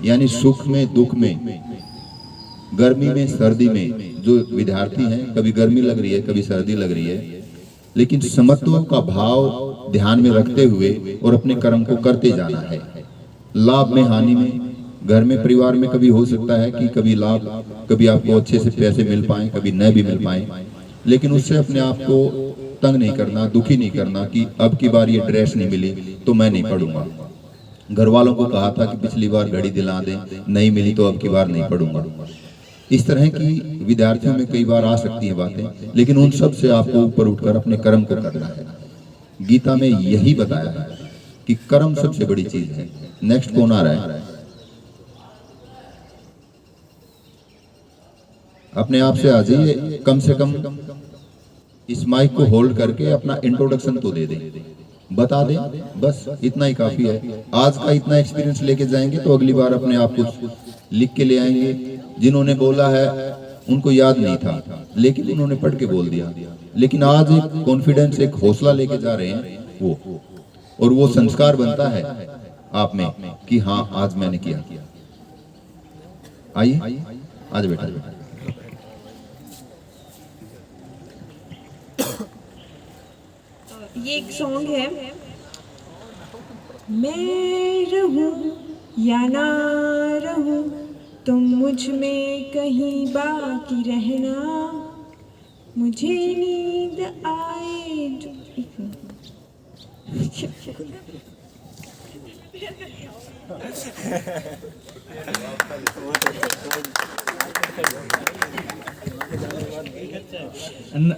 Speaker 1: यानी सुख में, दुख में, गर्मी में, सर्दी में, जो विद्यार्थी हैं कभी गर्मी लग रही है कभी सर्दी लग रही है, लेकिन समत्व का भाव ध्यान में रखते हुए और अपने कर्म को करते जाना है। लाभ में, हानि में, घर में, परिवार में कभी हो सकता है कि कभी लाभ, कभी आपको अच्छे से पैसे मिल पाए, कभी न भी मिल पाए, लेकिन उससे अपने आप को तंग नहीं करना, दुखी नहीं करना कि अब की बार ये ड्रेस नहीं मिली तो मैं नहीं पढ़ूंगा। घर वालों को कहा था कि पिछली बार घड़ी दिला दें, नहीं मिली तो अब की बार नहीं पढ़ूंगा। इस तरह की विद्यार्थियों में कई बार आ सकती हैं बातें, लेकिन उन सब से आपको ऊपर उठकर अपने कर्म को करना है। गीता में यही बताया है कि कर्म सबसे बड़ी चीज है। नेक्स्ट कौन आ रहा है? अपने आप से आ जाइए, कम से कम इस माइक को होल्ड करके अपना इंट्रोडक्शन तो दे दें। बता दें, बस इतना ही काफ़ी है। आज का इतना एक्सपीरियंस लेके जाएंगे तो अगली बार अपने आप कुछ लिख के ले आएंगे। जिन्होंने बोला है उनको याद नहीं था, लेकिन उन्होंने पढ़ के बोल दिया। लेकिन आज एक कॉन्फिडेंस, एक हौसला लेके जा रहे हैं वो, और वो संस्कार बनता है आप में कि हाँ आज मैंने किया। आइए आज बेटा।
Speaker 4: ये एक सॉन्ग है, मैं रहूं या ना रहूं तुम मुझ में कहीं बाकी रहना, मुझे नींद आए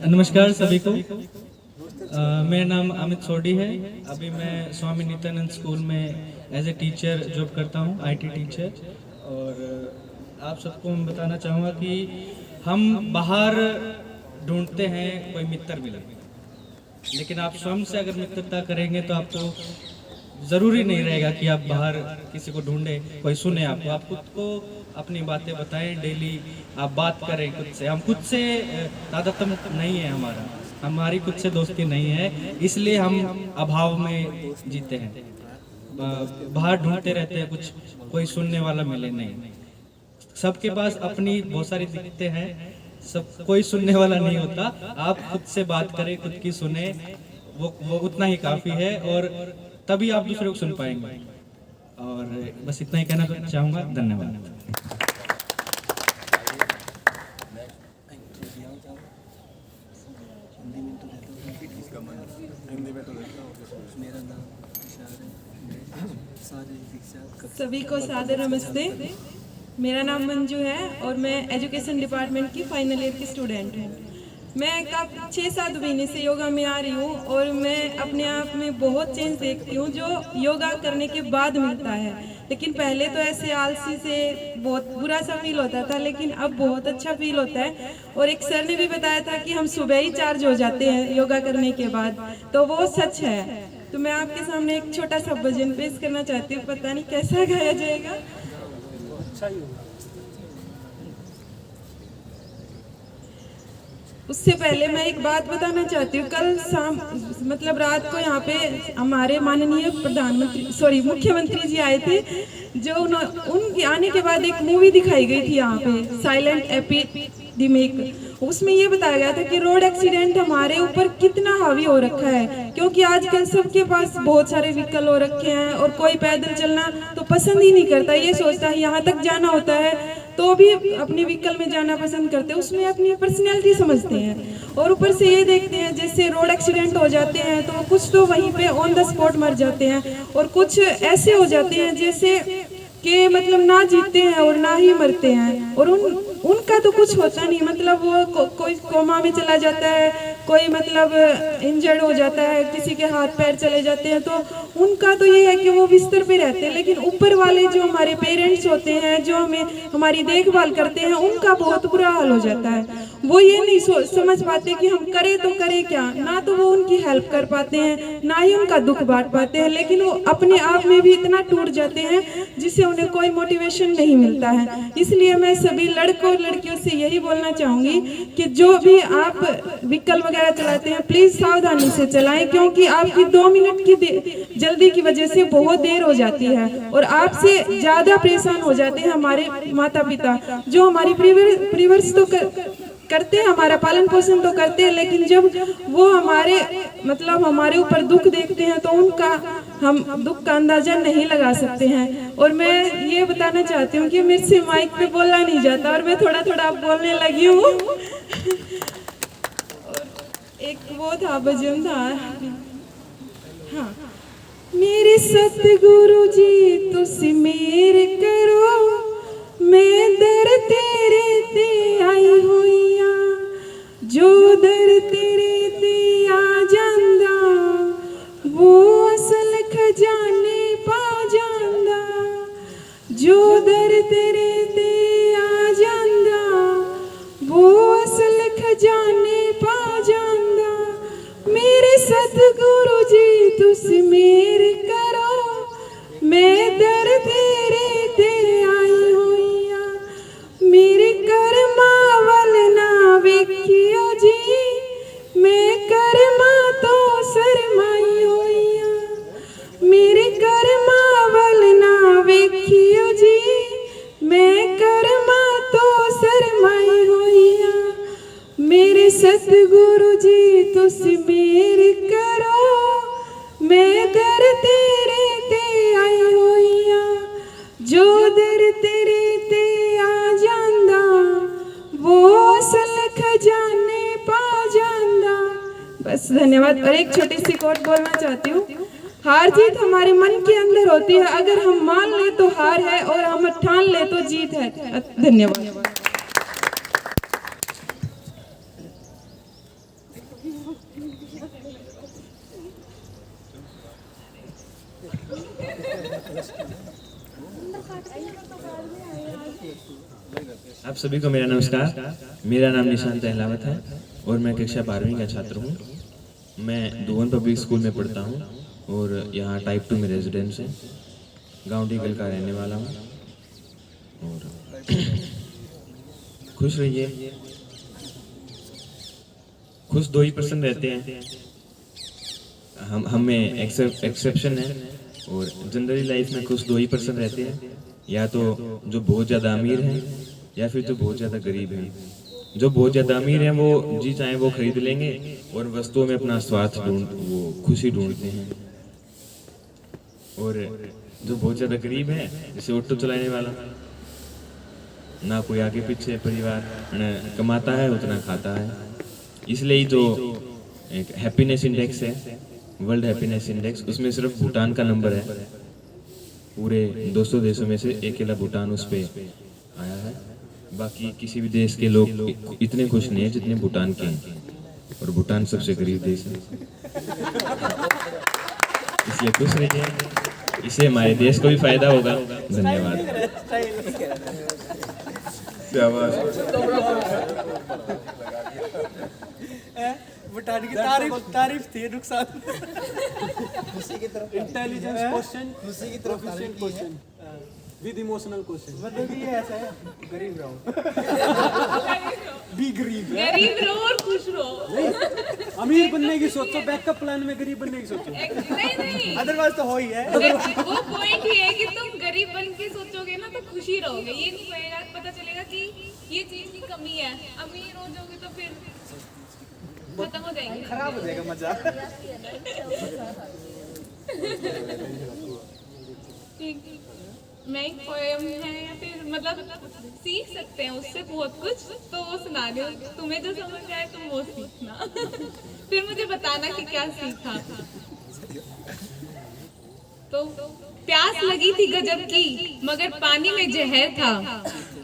Speaker 5: नमस्कार सभी को। मेरा नाम अमित सोडी है। अभी मैं स्वामी नित्यानंद स्कूल में एज ए टीचर जॉब करता हूँ, आईटी टीचर। और आप सबको मैं बताना चाहूँगा कि हम बाहर ढूंढते हैं कोई मित्र मिले, लेकिन आप स्वयं से अगर मित्रता करेंगे तो आपको ज़रूरी नहीं रहेगा कि आप बाहर किसी को ढूंढें, कोई सुने आपको। आप खुद को अपनी बातें बताएं, डेली आप बात करें खुद से। हम खुद से तादात्म्य नहीं है हमारी खुद से दोस्ती नहीं है, इसलिए हम अभाव में जीते हैं। बाहर ढूंढते रहते हैं, कुछ कोई सुनने वाला मिले नहीं। सबके पास अपनी बहुत सारी दिक्कतें हैं, सब कोई सुनने वाला नहीं होता। आप खुद से बात करें, खुद की सुने, वो उतना ही काफ़ी है, और तभी आप दूसरे को सुन पाएंगे। और बस इतना ही कहना चाहूँगा। धन्यवाद।
Speaker 10: सभी को सादर नमस्ते। मेरा नाम मंजू है और मैं एजुकेशन डिपार्टमेंट की फाइनल ईयर की स्टूडेंट हूँ। मैं 6-7 महीने से योगा में आ रही हूँ और मैं अपने आप में बहुत चेंज देखती हूँ जो योगा करने के बाद मिलता है। लेकिन पहले तो ऐसे आलसी से बहुत बुरा सा फील होता था, लेकिन अब बहुत अच्छा फील होता है। और एक सर ने भी बताया था कि हम सुबह ही चार्ज हो जाते हैं योगा करने के बाद, तो वो सच है। तो मैं आपके सामने एक छोटा सा भजन पेश करना चाहती हूँ, पता नहीं कैसा गाया जाएगा। उससे पहले मैं एक बात बताना चाहती हूँ। कल शाम मतलब रात को यहाँ पे हमारे माननीय मुख्यमंत्री जी आए थे, जो उनके आने के बाद एक मूवी दिखाई गई थी यहाँ पे, साइलेंट एपिडेमिक। उसमें ये बताया गया था कि रोड एक्सीडेंट हमारे ऊपर कितना हावी हो रखा है, क्योंकि आजकल सबके पास बहुत सारे व्हीकल हो रखे हैं और कोई पैदल चलना तो पसंद ही नहीं करता। ये सोचता है यहाँ तक जाना होता है तो भी अपने व्हीकल में जाना पसंद करते हैं, उसमें अपनी पर्सनैलिटी समझते हैं। और ऊपर से ये देखते हैं जैसे रोड एक्सीडेंट हो जाते हैं तो कुछ तो वहीं पे ऑन द स्पॉट मर जाते हैं, और कुछ ऐसे हो जाते हैं जैसे कि मतलब ना जीते हैं और ना ही मरते हैं। और उनका तो कुछ होता नहीं, मतलब वो कोई कोमा में चला जाता है, कोई मतलब इंजर्ड हो जाता है, किसी के हाथ पैर चले जाते हैं, तो उनका तो ये है कि वो बिस्तर पे रहते हैं। लेकिन ऊपर वाले जो हमारे पेरेंट्स होते हैं, जो हमारी देखभाल करते हैं, उनका बहुत बुरा हाल हो जाता है। वो ये नहीं समझ पाते कि हम करें तो करें क्या, ना तो वो उनकी हेल्प कर पाते हैं, ना ही उनका दुख बांट पाते हैं, लेकिन वो अपने आप में भी इतना टूट जाते हैं जिससे उन्हें कोई मोटिवेशन नहीं मिलता है। इसलिए मैं सभी लड़कों और लड़कियों से यही बोलना चाहूंगी कि जो भी आप व्हीकल वगैरह चलाते हैं प्लीज सावधानी से चलाएं, क्योंकि आपकी 2 मिनट की जल्दी की वजह से बहुत देर हो जाती है और आपसे ज्यादा परेशान हो जाते हैं हमारे माता पिता, जो हमारी प्रीवर्स तो करते हैं, हमारा पालन पोषण तो करते हैं, लेकिन जब वो हमारे ऊपर दुख देखते हैं तो उनका हम दुख का अंदाजा नहीं लगा सकते हैं। और मैं ये बताना चाहती हूँ कि मेरे से माइक पे बोलना नहीं जाता और मैं थोड़ा थोड़ा बोलने लगी हूँ। एक वो था भजन था, हाँ, मेरे सतगुरु जी तुसी मेर करो, मैं दर तेरे ते आई होइया, जो दर तेरे ते आ जांदा वो असल खजाने पा जांदा, जो दर तेरे ते आ जांदा वो असल खजाने पा जांदा। मेरे सतगुरु जी तुसी
Speaker 4: सतगुरु जी तुस मेर करो, मैं दर तेरे ते आई हुई हाँ, जो दर तेरे ते आ जांदा वो असल खजाने पा जांदा। बस धन्यवाद। और एक छोटी सी कोट बोलना चाहती हूँ, हार जीत हमारे मन के अंदर होती है, अगर हम मान ले तो हार है और हम ठान ले तो जीत है। धन्यवाद।
Speaker 11: आप सभी को मेरा नमस्कार। मेरा नाम निशांत अहलावत है और मैं कक्षा 12वीं का छात्र हूँ। मैं धुवन पब्लिक स्कूल में पढ़ता हूँ और यहाँ टाइप 2 में रेजिडेंस है। गांव टीकल का रहने वाला हूँ और खुश रहिए। खुश 2% रहते हैं, हम में एक्सेप्शन है और जनरली लाइफ में खुश 2% रहते हैं, या तो जो बहुत ज़्यादा अमीर हैं या फिर जो बहुत ज़्यादा गरीब हैं। जो बहुत ज़्यादा अमीर हैं वो जी चाहे वो खरीद लेंगे और वस्तुओं में अपना स्वार्थ वो खुशी ढूंढते हैं, और जो बहुत ज़्यादा गरीब है, जैसे ऑटो चलाने वाला, ना कोई आगे पीछे परिवार कमाता है उतना खाता है। इसलिए जो एक हैप्पीनेस इंडेक्स है, वर्ल्ड हैप्पीनेस इंडेक्स, उसमें सिर्फ भूटान का नंबर है। पूरे 200 देशों में से अकेला भूटान उस पे आया है। बाकी किसी भी देश के लोग इतने खुश नहीं है जितने भूटान के हैं, और भूटान सबसे गरीब देश है। इसलिए खुश रहिए, इससे हमारे देश को भी फायदा होगा। धन्यवाद।
Speaker 12: भूटान की तारीफ थी, नुकसान खुशी की तरफ इंटेलिजेंस क्वेश्चन, खुशी की तरफ क्वेश्चन विद इमोशनल क्वेश्चन। मतलब ये ऐसा है, गरीब रहो भी गरीब रहो और खुश रहो। अमीर बनने की सोचो, बैकअप प्लान में गरीब बनने की सोचो। नहीं अदरवाइज तो हो ही है।
Speaker 2: वो पॉइंट ही है कि तुम गरीब बन के सोचोगे ना तो खुशी रहोगे। ये नहीं पता चलेगा कि ये चीज की कमी है। अमीर हो जाओगे तो फिर खत्म हो जाएंगे, खराब हो जाएगा मजा। मैं एक पोएम है या फिर मतलब सीख सकते हैं उससे बहुत कुछ, तो वो सुना रही हूँ। तुम्हें जो समझ आए तुम वो सीखना फिर मुझे बताना कि क्या सीखा। तो प्यास लगी थी गजब की, मगर पानी में जहर था।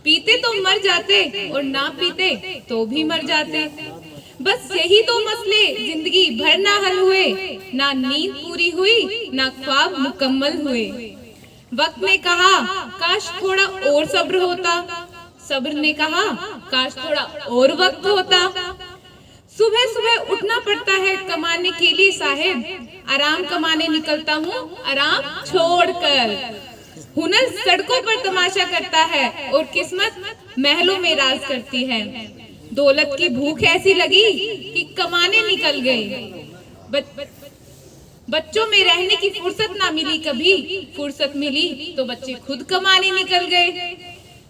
Speaker 2: पीते तो मर जाते और ना पीते तो भी मर जाते। बस यही तो मसले जिंदगी भर ना हल हुए, ना नींद पूरी हुई ना ख्वाब मुकम्मल हुए। वक्त ने कहा काश थोड़ा और सब्र होता, सब्र ने कहा काश थोड़ा और वक्त होता। सुबह सुबह उठना पड़ता है कमाने के लिए साहेब, आराम कमाने निकलता हूँ आराम छोड़कर। हुनर सड़कों पर तमाशा करता है और किस्मत महलों में राज करती है। दौलत की भूख ऐसी लगी कि कमाने निकल गए। बच्चों में रहने की फुर्सत ना मिली, कभी फुर्सत मिली तो बच्चे खुद कमाने निकल गए।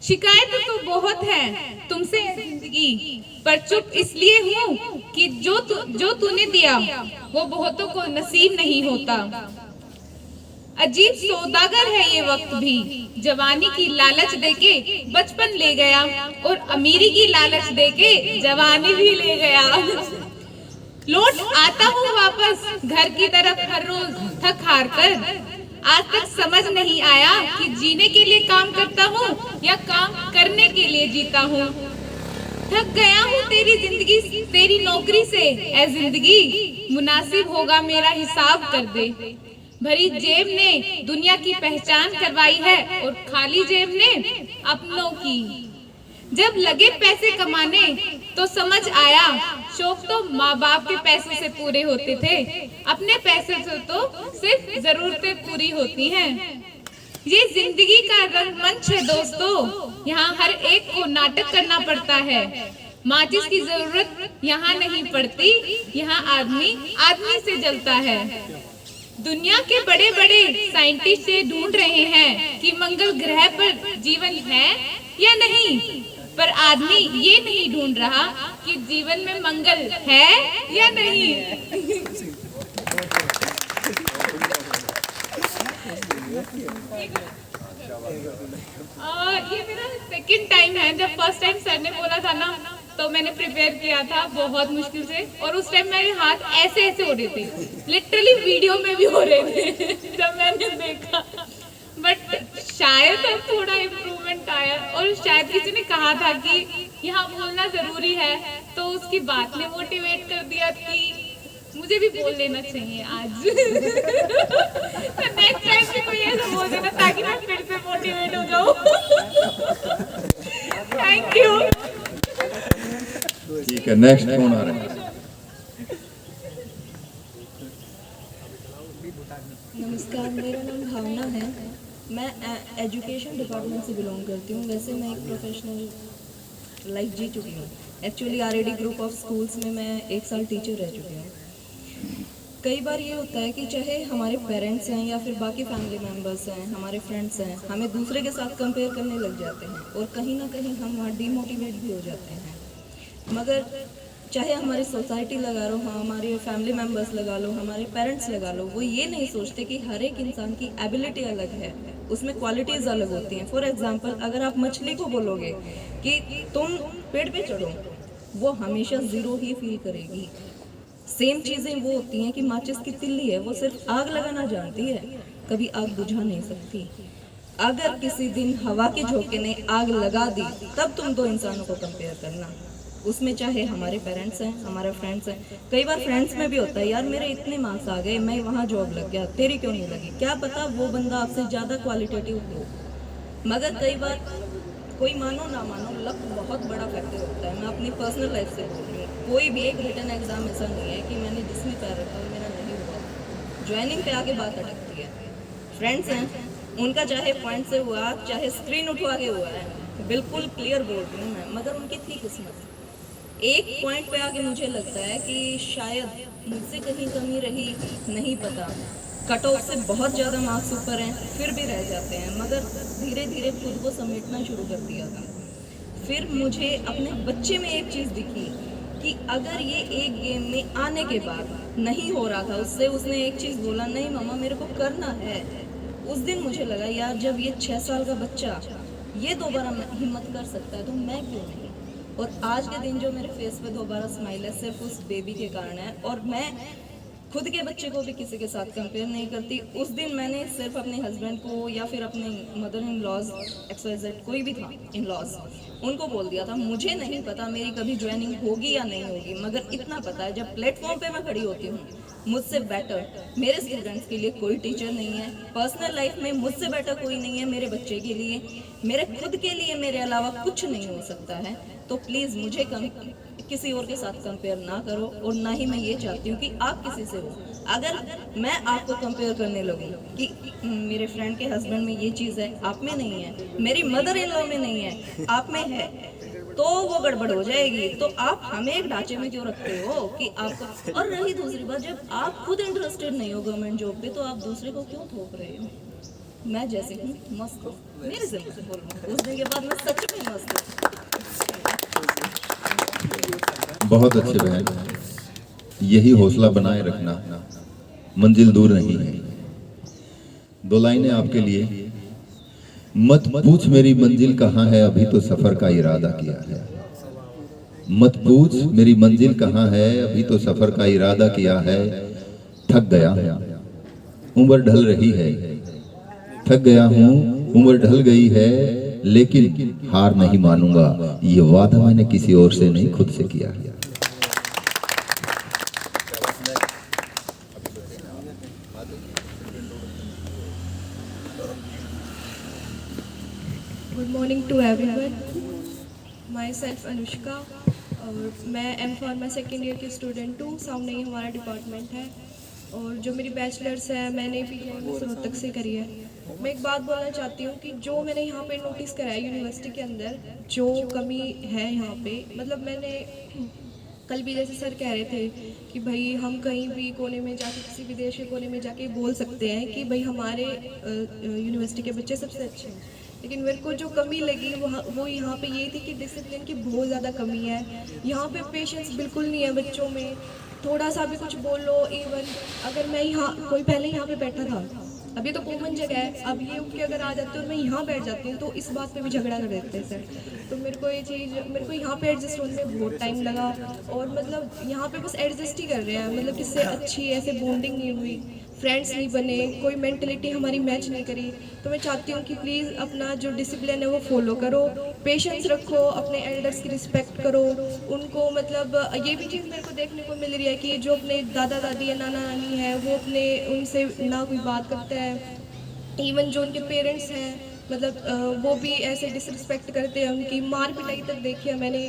Speaker 2: शिकायत तो बहुत है तुमसे जिंदगी, पर चुप इसलिए हूँ कि जो तूने दिया वो बहुतों को नसीब नहीं होता। अजीब सौदागर है ये वक्त भी, जवानी की लालच देके बचपन ले गया और अमीरी की लालच देके जवानी भी ले गया। लौट आता हूँ वापस घर की तरफ हर रोज थक हार कर। आज तक समझ नहीं आया कि जीने के लिए काम करता हूँ या काम करने के लिए जीता हूँ। थक गया हूँ तेरी जिंदगी, तेरी नौकरी से ऐ जिंदगी, मुनासिब होगा मेरा हिसाब कर दे। भरी जेब ने दुनिया की पहचान करवाई है और खाली जेब ने अपनों की। जब लगे पैसे कमाने तो समझ आया शौक तो माँ बाप के पैसों से पूरे होते थे, अपने पैसे से तो सिर्फ जरूरतें पूरी होती हैं। ये जिंदगी का रंगमंच है दोस्तों, यहाँ हर एक को नाटक करना पड़ता है। माचिस की जरूरत यहाँ नहीं पड़ती, यहाँ आदमी आदमी से जलता है। दुनिया के बड़े बड़े साइंटिस्ट ये ढूंढ रहे हैं कि मंगल ग्रह पर जीवन है या नहीं। पर आदमी ये नहीं ढूंढ रहा कि जीवन में मंगल है या नहीं है। ये मेरा सेकंड टाइम है। जब फर्स्ट टाइम सर ने बोला था ना तो मैंने प्रिपेयर किया था बहुत मुश्किल से, और उस टाइम मेरे हाथ ऐसे ऐसे हो रहे थे, लिटरली वीडियो में भी हो रहे थे जब मैंने देखा। बट शायद अब थोड़ा इम्प्रूवमेंट आया, और शायद किसी ने कहा था कि यहाँ बोलना जरूरी है, तो उसकी बात ने मोटिवेट कर दिया कि मुझे भी बोल लेना चाहिए आज। तो नेक्स्ट टाइम भी कोई ऐसा बोल देना ताकि मैं फिर से मोटिवेट हो जाऊँ। Thank you.
Speaker 1: ठीक है, नेक्स्ट कौन आ रहा है?
Speaker 7: नमस्कार, मेरा नाम भावना है। मैं एजुकेशन डिपार्टमेंट से बिलोंग करती हूँ। वैसे मैं एक प्रोफेशनल लाइफ जी चुकी हूँ। Actually RAD group of schools में मैं 1 साल टीचर रह चुकी हूँ। कई बार ये होता है कि चाहे हमारे पेरेंट्स हैं या फिर बाकी फैमिली मेम्बर्स हैं, हमारे फ्रेंड्स हैं, हमें दूसरे के साथ कंपेयर करने लग जाते हैं और कहीं ना कहीं हम वहाँ डीमोटिवेट भी हो जाते हैं। मगर चाहे हमारी सोसाइटी लगा लो, हमारे फैमिली मेम्बर्स लगा लो, हमारे पेरेंट्स लगा लो, वो ये नहीं सोचते कि हर एक इंसान की एबिलिटी अलग है, उसमें क्वालिटीज़ अलग होती हैं। फॉर एग्जांपल, अगर आप मछली को बोलोगे कि तुम पेड़ पे चढ़ो, वो हमेशा ज़ीरो ही फील करेगी। सेम चीज़ें वो होती हैं कि माचिस की तिल्ली है, वो सिर्फ आग लगाना जानती है, कभी आग बुझा नहीं सकती। अगर किसी दिन हवा के झोंके ने आग लगा दी, तब तुम दो इंसानों को कंपेयर करना। उसमें चाहे हमारे पेरेंट्स हैं, हमारे फ्रेंड्स हैं। कई बार फ्रेंड्स में भी होता है, यार मेरे इतने मार्क्स आ गए, मैं वहाँ जॉब लग गया, तेरी क्यों नहीं लगी। क्या पता वो बंदा आपसे ज़्यादा क्वालिटेटिव हो। मगर कई बार कोई मानो ना मानो, लक बहुत बड़ा फैक्टर होता है। मैं अपनी पर्सनल लाइफ से बोल रही हूँ, कोई भी एक रिटन एग्जाम ऐसा नहीं है कि मैंने जिसमें पैर रखा और मेरा नहीं हुआ। ज्वाइनिंग पे आके बात अटकती है। फ्रेंड्स हैं, उनका चाहे पॉइंट से हुआ, चाहे स्क्रीन उठवा के हुआ है, बिल्कुल क्लियर बोल रही हूँ मैं, मगर उनकी थी किस्मत। एक पॉइंट पे आके मुझे लगता है कि शायद मुझसे कहीं कमी रही, नहीं पता। कट ऑफ से बहुत ज़्यादा मार्क्स ऊपर हैं, फिर भी रह जाते हैं। मगर धीरे धीरे खुद को समेटना शुरू कर दिया था। फिर मुझे अपने बच्चे में एक चीज़ दिखी कि अगर ये एक गेम में आने के बाद नहीं हो रहा था उससे, उसने एक चीज़ बोला, नहीं मामा मेरे को करना है। उस दिन मुझे लगा, यार जब ये 6 साल का बच्चा ये दोबारा हिम्मत कर सकता है तो मैं क्यों नहीं। और आज के दिन जो मेरे फेस पे दोबारा स्माइल है, सिर्फ उस बेबी के कारण है। और मैं खुद के बच्चे को भी किसी के साथ कंपेयर नहीं करती। उस दिन मैंने सिर्फ अपने हस्बैंड को या फिर अपने मदर इन लॉज XYZ कोई भी था इन लॉज, उनको बोल दिया था, मुझे नहीं पता मेरी कभी ज्वाइनिंग होगी या नहीं होगी, मगर इतना पता है जब प्लेटफॉर्म पे मैं खड़ी होती हूँ, मुझसे बेटर मेरे स्टूडेंट्स के लिए कोई टीचर नहीं है। पर्सनल लाइफ में मुझसे बेटर कोई नहीं है। मेरे बच्चे के लिए, मेरे खुद के लिए, मेरे अलावा कुछ नहीं हो सकता है। तो प्लीज़ मुझे किसी और के साथ कंपेयर ना करो, और ना ही मैं ये चाहती हूँ कि आप किसी से हो। अगर मैं आपको कंपेयर करने लगूँ कि मेरे फ्रेंड के हस्बैंड में ये चीज़ है, आप में नहीं है, मेरी मदर इन लॉ में नहीं है, आप में है, तो वो गड़बड़ हो जाएगी। तो आप हमें एक ढांचे में क्यों रखते हो कि आपको। और रही दूसरी बात, जब आप खुद इंटरेस्टेड नहीं हो गवर्नमेंट जॉब पे, तो आप दूसरे को क्यों थोप रहे हो। मैं जैसे हूँ मस्त हूँ, मेरे से बोल रहा हूँ, उस दिन के बाद मैं सच में मस्त हूँ।
Speaker 1: बहुत अच्छे बहन, यही हौसला बनाए रखना, मंजिल दूर नहीं है। 2 लाइनें आपके लिए। मत पूछ मेरी मंजिल कहाँ है, अभी तो सफर का इरादा किया है। मत पूछ मेरी मंजिल कहाँ है, अभी तो सफर का इरादा किया है। थक गया हूँ, उम्र ढल रही है, थक गया हूँ, उम्र ढल गई है, लेकिन हार नहीं मानूंगा। ये वादा मैंने किसी और से नहीं, खुद से किया है।
Speaker 13: Good morning to everyone. Myself Anushka, और मैं एम फार्मा सेकेंड ईयर की स्टूडेंट हूँ। सामने ही हमारा डिपार्टमेंट है, और जो मेरी बैचलर्स है मैंने भी रोहतक से करी है। मैं एक बात बोलना चाहती हूँ कि जो मैंने यहाँ पे नोटिस करा है यूनिवर्सिटी के अंदर, जो कमी है यहाँ पे, मतलब मैंने कल भी जैसे सर कह रहे थे कि भाई हम कहीं भी कोने में जाके, किसी विदेश के कोने में जाके बोल सकते हैं कि भाई हमारे यूनिवर्सिटी के बच्चे सबसे अच्छे हैं, लेकिन मेरे को जो कमी लगी वो यहाँ पे ये थी कि डिसिप्लिन की बहुत ज़्यादा कमी है। यहाँ पे पेशेंस बिल्कुल नहीं है बच्चों में। थोड़ा सा भी कुछ बोल लो, इवन अगर मैं यहाँ कोई पहले यहाँ पे बैठा था, अभी तो कॉमन जगह है, अब ये उठ के अगर आ जाते हैं और मैं यहाँ बैठ जाती हूँ तो इस बात पे भी झगड़ा कर देते हैं सर। तो मेरे को यहाँ पे एडजस्ट होने में बहुत टाइम लगा, और मतलब यहाँ पे बस एडजस्ट ही कर रहे हैं, मतलब किससे अच्छी ऐसे बॉन्डिंग नहीं हुई, फ्रेंड्स नहीं बने, कोई मेंटलिटी हमारी मैच नहीं करी। तो मैं चाहती हूँ कि प्लीज़ अपना जो डिसिप्लिन है वो फॉलो करो, पेशेंस रखो, अपने एल्डर्स की रिस्पेक्ट करो उनको। मतलब ये भी चीज़ मेरे को देखने को मिल रही है कि जो अपने दादा दादी या नाना नानी है वो अपने उनसे ना कोई बात करते हैं, इवन जो उनके पेरेंट्स हैं मतलब वो भी ऐसे डिसरिस्पेक्ट करते हैं, उनकी मार पिटाई तक देखी है मैंने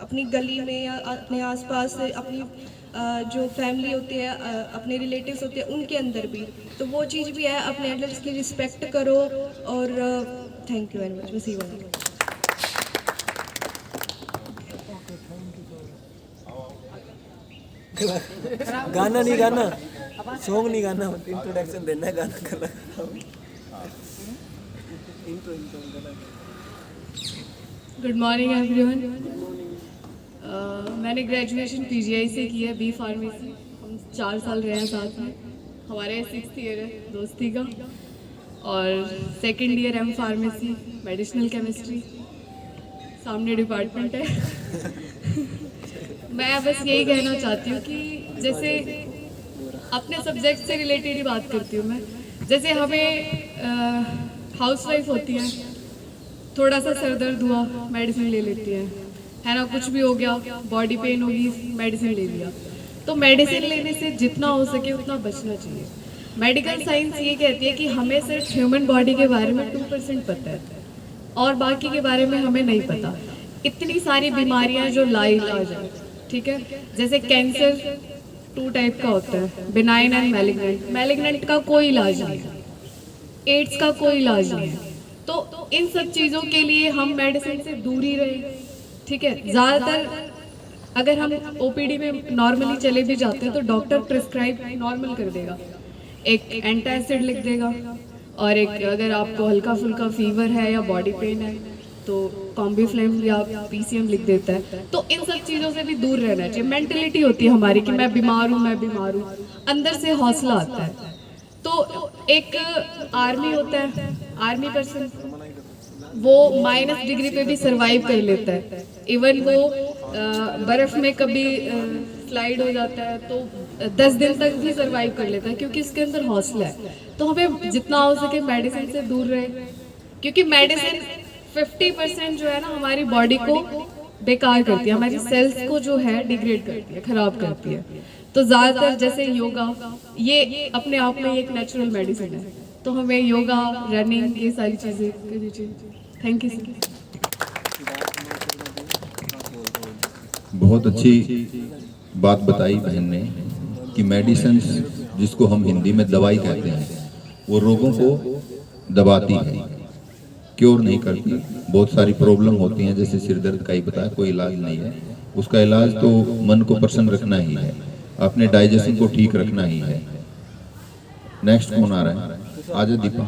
Speaker 13: अपनी गली में या अपने आसपास, अपनी जो फैमिली होती है, अपने रिलेटिव्स होते हैं उनके अंदर भी। तो वो चीज़ भी है, अपने एल्डर्स की रिस्पेक्ट करो। और थैंक यू वेरी मच। बस ये बोलूँगी।
Speaker 9: गाना नहीं गाना, सॉन्ग नहीं गाना, इंट्रोडक्शन देना है, गाना करना।
Speaker 14: Good morning everyone. मैंने ग्रेजुएशन पीजीआई से की है, बी फार्मेसी। हम 4 साल रहे हैं साथ में, हमारे 6th ईयर है दोस्ती का, और 2nd year M pharmacy medicinal chemistry, सामने डिपार्टमेंट है। मैं बस यही कहना चाहती हूँ कि जैसे अपने सब्जेक्ट से रिलेटेड ही बात करती हूँ मैं। जैसे हमें हाउसवाइफ होती हैं, थोड़ा सा सर दर्द हुआ मेडिसिन ले लेती है ना, कुछ भी हो गया, बॉडी पेन होगी, मेडिसिन ले लिया। तो मेडिसिन लेने से जितना हो सके उतना बचना चाहिए। मेडिकल साइंस ये कहती है कि हमें सिर्फ ह्यूमन बॉडी के बारे में 2% पता है और बाकी के बारे में हमें नहीं पता। इतनी सारी बीमारियां जो लाइलाज है, ठीक है, जैसे कैंसर 2 टाइप का होता है, बिनाइन एंड मैलिग्नेंट। मैलिग्नेंट का कोई इलाज नहीं है, एड्स का कोई इलाज नहीं है। तो इन सब चीज़ों के लिए हम मेडिसिन से दूर ही रहे, ठीक है। ज़्यादातर अगर हम ओपीडी में नॉर्मली चले भी जाते हैं तो डॉक्टर प्रिस्क्राइब नॉर्मल कर देगा, एक एंटासिड लिख देगा, और एक अगर आपको हल्का फुल्का फीवर है या बॉडी पेन है तो कॉम्बीफ्लेम या पीसीएम लिख देता है। तो इन सब चीज़ों से भी दूर रहना चाहिए। मेंटलिटी होती है हमारी कि मैं बीमार हूँ, अंदर से हौसला आता है। तो एक आर्मी होता है, आर्मी पर्सन, वो -डिग्री पे भी सरवाइव कर लेता है। इवन वो बर्फ़ में कभी स्लाइड हो जाता है तो 10 दिन तक भी सरवाइव कर लेता है, क्योंकि इसके अंदर हौसला है। तो हमें जितना हो सके मेडिसिन से दूर रहे, क्योंकि मेडिसिन 50% जो है ना हमारी बॉडी को बेकार करती है, हमारी सेल्स को जो है डिग्रेड करती है, ख़राब करती है। तो ज़्यादातर जैसे योगा, ये अपने आप में एक नेचुरल मेडिसिन है, तो हमें योगा, रनिंग, ये सारी चीज़ें करनी चाहिए। Thank you sir.
Speaker 1: बहुत अच्छी बात बताई बहन ने कि मेडिसिन जिसको हम हिंदी में दवाई कहते हैं, वो रोगों को दबाती है, क्योर नहीं करती। बहुत सारी प्रॉब्लम होती हैं, जैसे सिर दर्द का ही बताया, कोई इलाज नहीं है। उसका इलाज तो मन को प्रसन्न रखना ही है, अपने डाइजेशन को ठीक रखना ही है। नेक्स्ट कौन आ रहा है? आजा दीपा,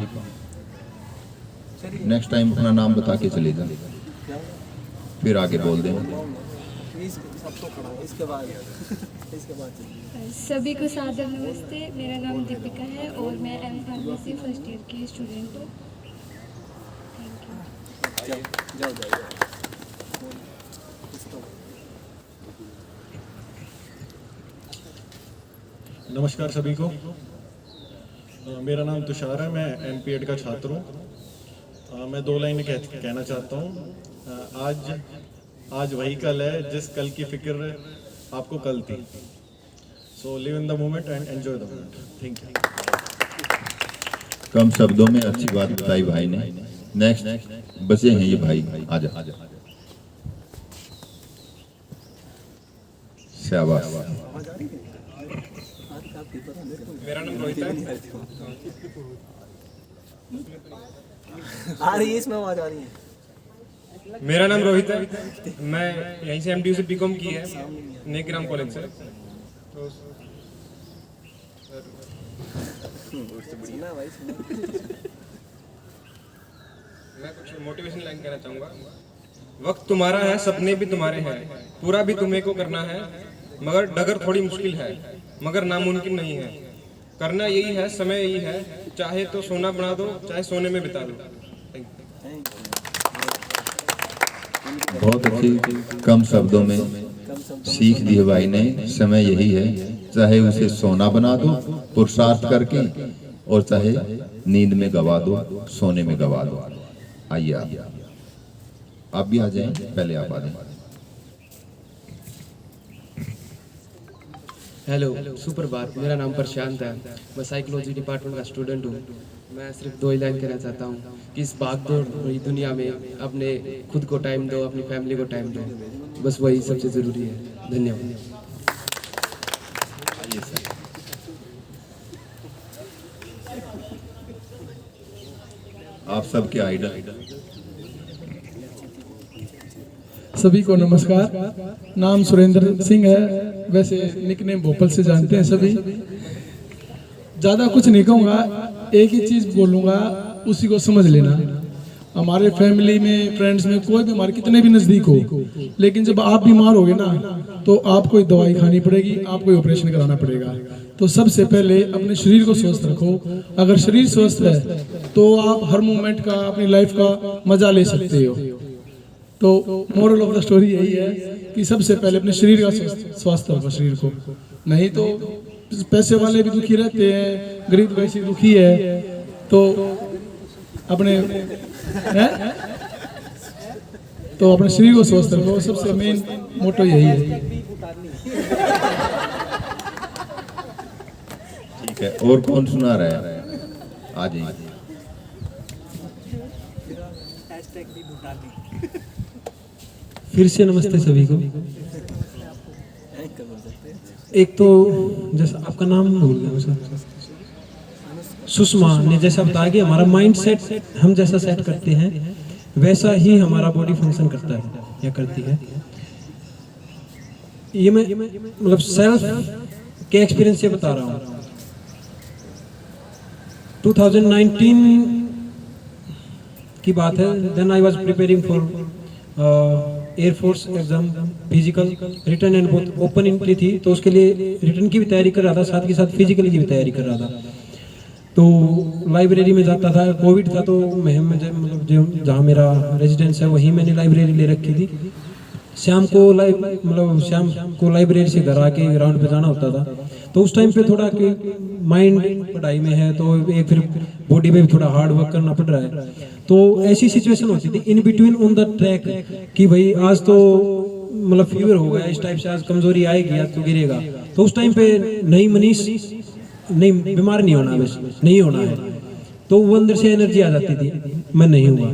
Speaker 1: नेक्स्ट टाइम अपना नाम बता के चले जा, फिर आगे बोल दें।
Speaker 15: सभी को सादर नमस्ते। मेरा नाम दीपिका है और मैं एम फार्मेसी फर्स्ट ईयर की स्टूडेंट हूँ।
Speaker 16: नमस्कार सभी को। मेरा नाम तुषार है, मैं एमपीएड का छात्र हूँ। मैं 2 लाइनें कहना चाहता हूँ। आज वही कल है जिस कल की फिक्र आपको कल थी। So live in the moment and enjoy the moment. Thank you.
Speaker 1: कम शब्दों में अच्छी बात बताई भाई ने। नेक्स्ट बचे हैं ये भाई, आजा। शाबाश।
Speaker 17: मेरा नाम रोहित है।
Speaker 9: आ रही है, इसमें आवाज आ रही है।
Speaker 17: मेरा नाम रोहित है, मैं यहीं से एमडीयू से बीकॉम की है, नेकग्राम कॉलेज से। तो मैं कुछ मोटिवेशन लाइन कहना चाहूँगा। वक्त तुम्हारा है, सपने भी तुम्हारे हैं, पूरा भी तुम्हें को करना है, मगर डगर थोड़ी मुश्किल है, मगर नामुमकिन नहीं है। करना यही है, समय यही है, चाहे तो सोना बना दो, चाहे सोने में बिता दो।
Speaker 1: बहुत अच्छी कम शब्दों में सीख दी है भाई ने। समय यही है, चाहे उसे सोना बना दो पुरुषार्थ करके, और चाहे नींद में गवा दो, सोने में गवा दो। आइए आप भी आ जाएं, पहले आप आ जाएं।
Speaker 18: हेलो, सुप्रभात। मेरा नाम प्रशांत है, मैं साइकोलॉजी डिपार्टमेंट का स्टूडेंट हूँ। मैं सिर्फ 2 ही लाइन कहना चाहता हूँ कि इस भागदौड़ भरी दुनिया में अपने खुद को टाइम दो, अपनी फैमिली को टाइम दो, बस वही सबसे ज़रूरी है। धन्यवाद।
Speaker 1: आप सबके आइडल।
Speaker 19: सभी को नमस्कार। नाम सुरेंद्र सिंह है, वैसे निकनेम भोपाल से जानते हैं सभी। ज़्यादा कुछ नहीं कहूँगा, एक ही चीज़ बोलूँगा, उसी को समझ लेना। हमारे फैमिली में, फ्रेंड्स में, कोई भी हमारे कितने भी नज़दीक हो, लेकिन जब आप बीमार होगे ना तो आपको दवाई खानी पड़ेगी, आपको ऑपरेशन कराना पड़ेगा। तो सबसे पहले अपने शरीर को स्वस्थ रखो। अगर शरीर स्वस्थ है तो आप हर मोमेंट का, अपनी लाइफ का मजा ले सकते हो। तो मोरल ऑफ द स्टोरी यही है कि सबसे पहले अपने शरीर का स्वास्थ्य रखो, शरीर को। नहीं तो पैसे वाले भी दुखी रहते हैं, गरीब वैसे दुखी है। तो अपने तो अपने शरीर को स्वस्थ रखो, सबसे मेन मोटो यही है।
Speaker 1: ठीक है, और कौन सुना रहा है? आ जाइए।
Speaker 5: फिर से नमस्ते सभी को। एक तो जैसा आपका नाम भूल गया सर, सुषमा ने जैसा बताया कि हमारा माइंड सेट हम जैसा सेट करते हैं वैसा ही हमारा बॉडी फंक्शन करता है या करती है। ये मैं मतलब सेल्फ के एक्सपीरियंस से बता रहा हूँ। 2019 की बात है। Then I was preparing for air force exam, physical, written and both open entry थी, तो उसके लिए रिटर्न की भी तैयारी कर रहा था, साथ के साथ फिजिकल की भी तैयारी कर रहा था। तो लाइब्रेरी में जाता था, कोविड था तो मैं मतलब जो जहाँ मेरा रेजिडेंस है वहीं मैंने लाइब्रेरी ले रखी थी। शाम को लाइब्रेरी से घर आके ग्राउंड पे जाना होता था। तो उस टाइम पे थोड़ा माइंड पढ़ाई में है तो एक फिर बॉडी पे भी थोड़ा हार्ड वर्क करना पड़ रहा है। तो ऐसी सिचुएशन होती थी in between on the track कि भाई आज तो मतलब फीवर हो गया, इस टाइप से आज कमजोरी आएगी, आज तो गिरेगा। तो उस टाइम पे नहीं मनीष नहीं बीमार नहीं होना, बस नहीं होना है, तो वो अंदर से एनर्जी आ जाती थी, मैं नहीं हुआ।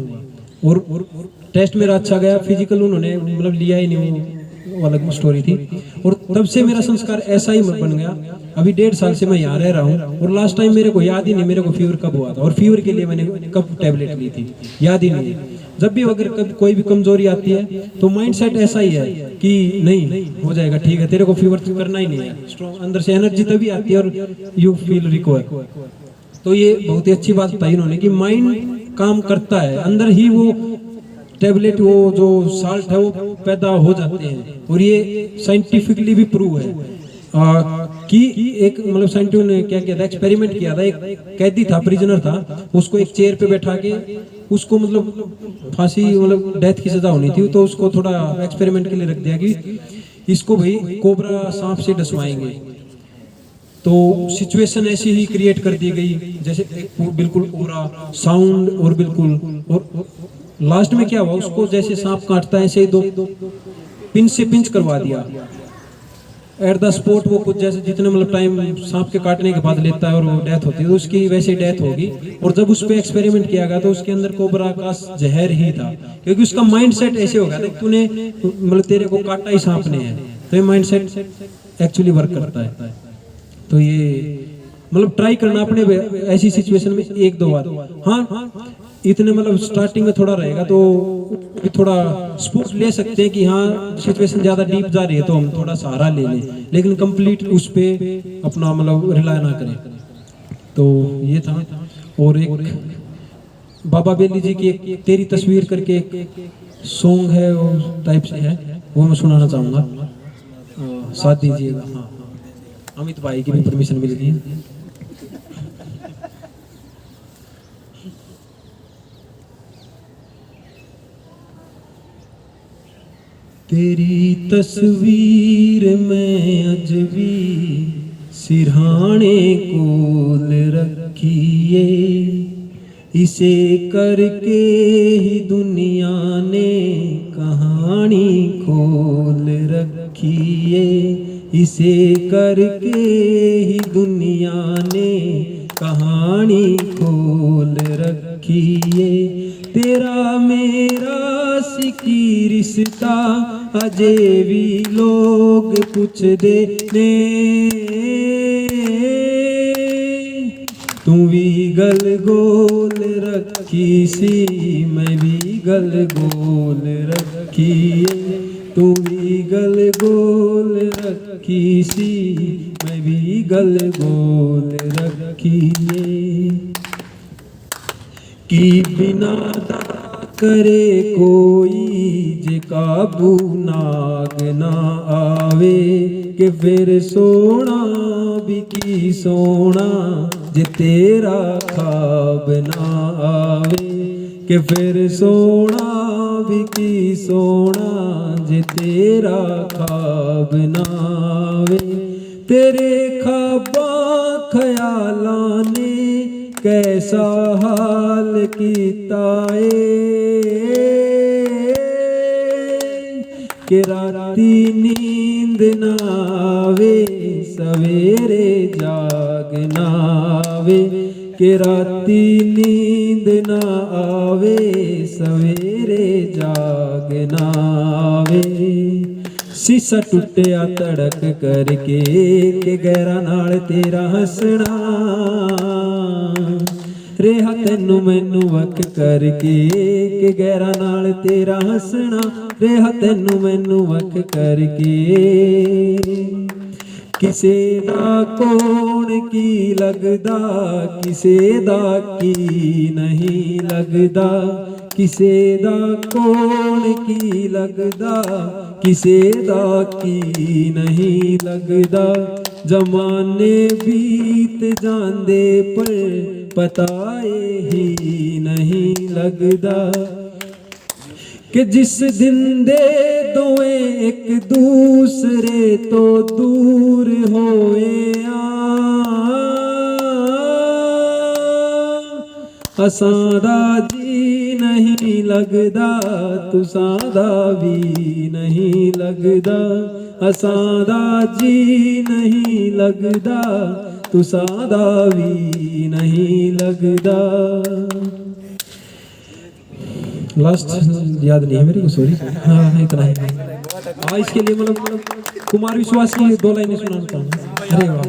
Speaker 5: और टेस्ट मेरा अच्छा गया, फिजिकल उन्होंने मतलब लिया ही नहीं, वो अलग स्टोरी थी। और तब से मेरा संस्कार ऐसा ही बन गया। अभी 1.5 साल से मैं यहाँ रह रहा हूँ और लास्ट टाइम मेरे को याद ही नहीं मेरे को फीवर कब हुआ था और फीवर के लिए मैंने कब टैबलेट ली थी, याद ही नहीं। जब भी अगर कोई भी कमजोरी आती है तो माइंड सेट ऐसा ही है कि नहीं हो जाएगा, ठीक है, तेरे को फीवर करना ही नहीं है। स्ट्रॉन्ग अंदर से एनर्जी तभी आती है और यू फील रिकवर। तो ये बहुत ही अच्छी बात बताई इन्होंने कि माइंड काम करता है, अंदर ही वो टैबलेट, वो जो साल्ट है वो पैदा हो जाते हैं। और ये साइंटिफिकली भी प्रूव है कि एक मतलब साइंटिस्ट ने क्या किया था, एक्सपेरिमेंट किया था। एक कैदी था, प्रिजनर था, उसको एक चेयर पे बैठा के उसको मतलब फांसी मतलब डेथ की सजा होनी थी, तो उसको थोड़ा एक्सपेरिमेंट के लिए रख दिया कि इसको भाई कोबरा सांप से डसवाएंगे। तो सिचुएशन ऐसी ही क्रिएट कर दी गई जैसे बिल्कुल पूरा साउंड और बिल्कुल, और लास्ट में क्या हुआ, उसको जैसे सांप काटता है ऐसे ही 2 पिंच से पिंच करवा दिया एट द स्पॉट। वो कुछ जैसे जितने मतलब टाइम सांप के काटने के बाद लेता है और वो डेथ होती है, तो उसकी वैसे डेथ होगी। और जब उस पर एक्सपेरिमेंट किया गया तो उसके अंदर कोबरा का जहर ही था, क्योंकि उसका माइंड सेट ऐसे हो गया था तूने मतलब तेरे को काटा ही सांप ने है। तो ये माइंड सेट एक्चुअली वर्क करता है। तो ये मतलब ट्राई करना अपने ऐसी सिचुएशन में 1-2 बार। हाँ, इतने मतलब स्टार्टिंग में थोड़ा रहेगा तो थोड़ा स्पूफ ले सकते हैं कि हाँ सिचुएशन ज़्यादा डीप जा रही है तो हम थोड़ा सहारा ले लें, लेकिन कंप्लीट उस पर अपना मतलब रिलाय ना करें। तो ये था। और एक बाबा बेली जी की एक तेरी तस्वीर करके एक सॉन्ग है, वो टाइप से है, वो मैं सुनाना चाहूँगा, साथ दीजिएगा। हाँ, अमित भाई की भी परमिशन मिल गई। तेरी तस्वीर में अज भी सिरहाने कोल रखिए, इसे करके ही दुनिया ने कहानी खोल रखिए, इसे करके ही दुनिया ने कहानी खोल रखिए। तेरा मेरा सिकी रिश्ता अजे भी लोग पुछदे ने, तू भी गल गोल रखी सी मैं भी गल गोल रखिए, तू भी गल गोल रखी सी मैं भी गल गोल रखिए। कि बिना करे कोई जे काबू नाग ना आवे, कि फिर सोना भी की सोना जे तेरा ख्वाब ना आवे, कि फिर सोना भी की सोना जे तेरा ख्वाब ना आवे। तेरे ख्वाबा ख्यालां ने कैसा हाल कीता ए, कि राती नींद ना आवे सवेरे जाग ना आवे, कि राती नींद ना आवे सवेरे जाग ना आवे। शीशा टुटिया तड़क करके कि गैरा नाल तेरा हसना, रेहा तैनू मैनू वक करके कि गैरा नाल तेरा हसना, रेहा तैनू मैनू वक करके। किसे दा कौन की लगदा, किसे दा की नहीं लगदा, किसे दा कौन की लगदा, किसे दा की नहीं लगदा। जमाने बीत जांदे पर पताए ही नहीं लगदा, कि जिस दिन दे दोए एक दूसरे तो दूर होए असादा जी नहीं लगदा, तुसादा भी नहीं लगदा, असादा जी नहीं लगदा, तुसादा भी नहीं लगदा। लास्ट याद नहीं है मेरे को, सॉरी। हाँ इतना ही। हाँ इसके लिए मतलब कुमार विश्वास की 2 लाइनें सुनाना चाहूँगा। अरे वाह।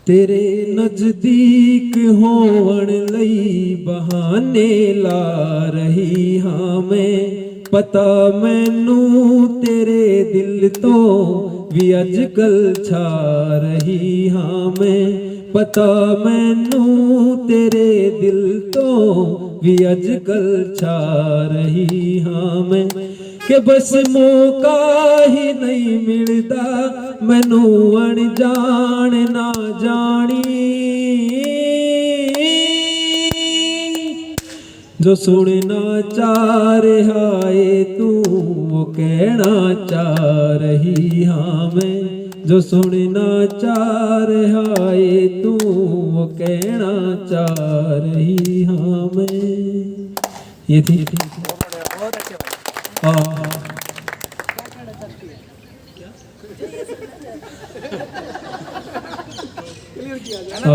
Speaker 5: तेरे नजदीक होवन लई बहाने ला रही हाँ मैं, पता मैनू तेरे दिल तो भी अजकल छा रही हाँ मैं, पता मैनू तेरे दिल तो भी अजकल छा रही हाँ मैं। कि बस मौका ही नहीं मिलता मैनू अनजान ना जानी, जो सुनना चाह रहा है तू वो कहना चाह रही हाँ मैं, जो सुनना चाह रहा है तू वो कहना चाह रही हाँ मैं। ये थी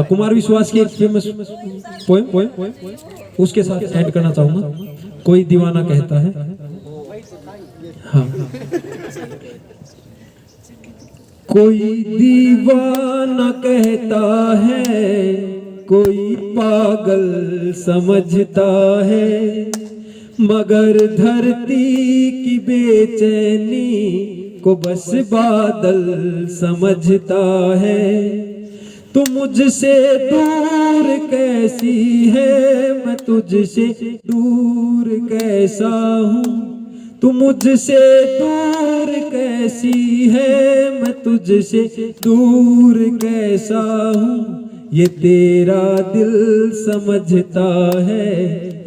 Speaker 5: कुमार विश्वास की एक फेमस पोएम उसके साथ ऐड करना चाहूंगा। कोई दीवाना कहता है, हाँ कोई दीवाना कहता है, कोई पागल समझता है, मगर धरती की बेचैनी को बस बादल समझता है। तू मुझसे दूर कैसी है, मैं तुझसे दूर कैसा हूँ। तू मुझसे दूर कैसी है, मैं तुझसे दूर कैसा हूँ। ये तेरा दिल समझता है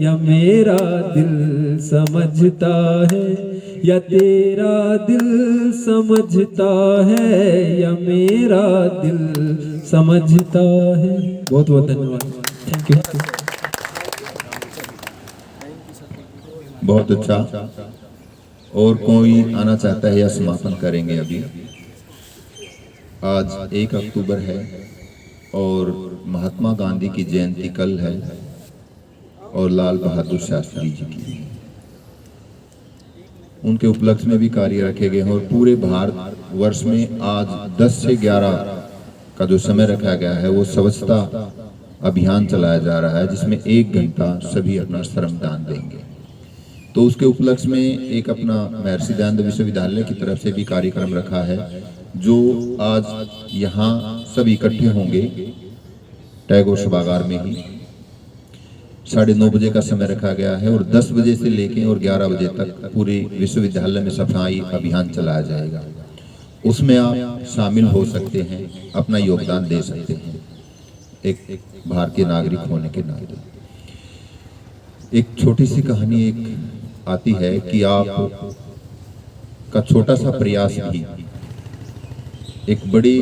Speaker 5: या मेरा दिल समझता है, या तेरा दिल समझता है या मेरा दिल समझता है। बहुत बहुत धन्यवाद। Thank you.
Speaker 1: बहुत अच्छा। और कोई आना चाहता है या समापन करेंगे? अभी आज 1 अक्टूबर है और महात्मा गांधी की जयंती कल है और लाल बहादुर शास्त्री जी की, उनके उपलक्ष्य में भी कार्य रखे गए हैं। और पूरे भारत वर्ष में आज 10 से 11 का जो समय रखा गया है वो स्वच्छता अभियान चलाया जा रहा है, जिसमें 1 घंटा सभी अपना श्रमदान देंगे। तो उसके उपलक्ष्य में एक अपना महर्षि दयानंद विश्वविद्यालय की तरफ से भी कार्यक्रम रखा है, जो आज यहाँ सब इकट्ठे होंगे टैगोर सभागार में ही। 9:30 बजे का समय रखा गया है और 10 बजे से लेके और 11 बजे तक पूरे विश्वविद्यालय में सफाई अभियान चलाया जाएगा। उसमें आप शामिल हो सकते हैं, अपना योगदान दे सकते हैं एक भारतीय नागरिक होने के नाते। एक छोटी सी कहानी एक आती है कि आप का छोटा सा प्रयास भी एक बड़ी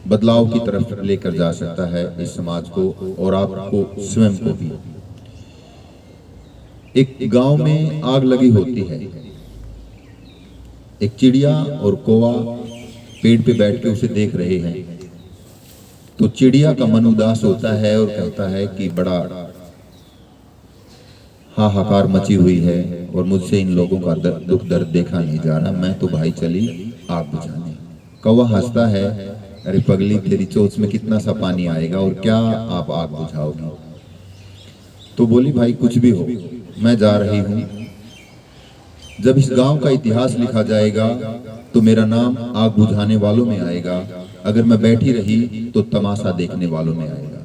Speaker 1: बदलाव की तरफ लेकर जा सकता है इस समाज को और आपको स्वयं को भी। एक गांव में आग लगी होती है, एक चिड़िया और कौवा पेड़ पे बैठ के उसे देख रहे हैं। तो चिड़िया का मन उदास होता है और कहता है कि बड़ा हाहाकार मची हुई है और मुझसे इन लोगों का दुख दर्द देखा नहीं जा रहा, मैं तो भाई चली आग बुझाने। कौवा हंसता है, अरे पगली तेरी चोंच में कितना सा पानी आएगा और क्या आप आग बुझाओगी। तो बोली भाई कुछ भी हो, मैं जा रही हूँ। जब इस गांव का इतिहास लिखा जाएगा तो मेरा नाम आग बुझाने वालों में आएगा। अगर मैं बैठी रही तो तमाशा देखने वालों में आएगा।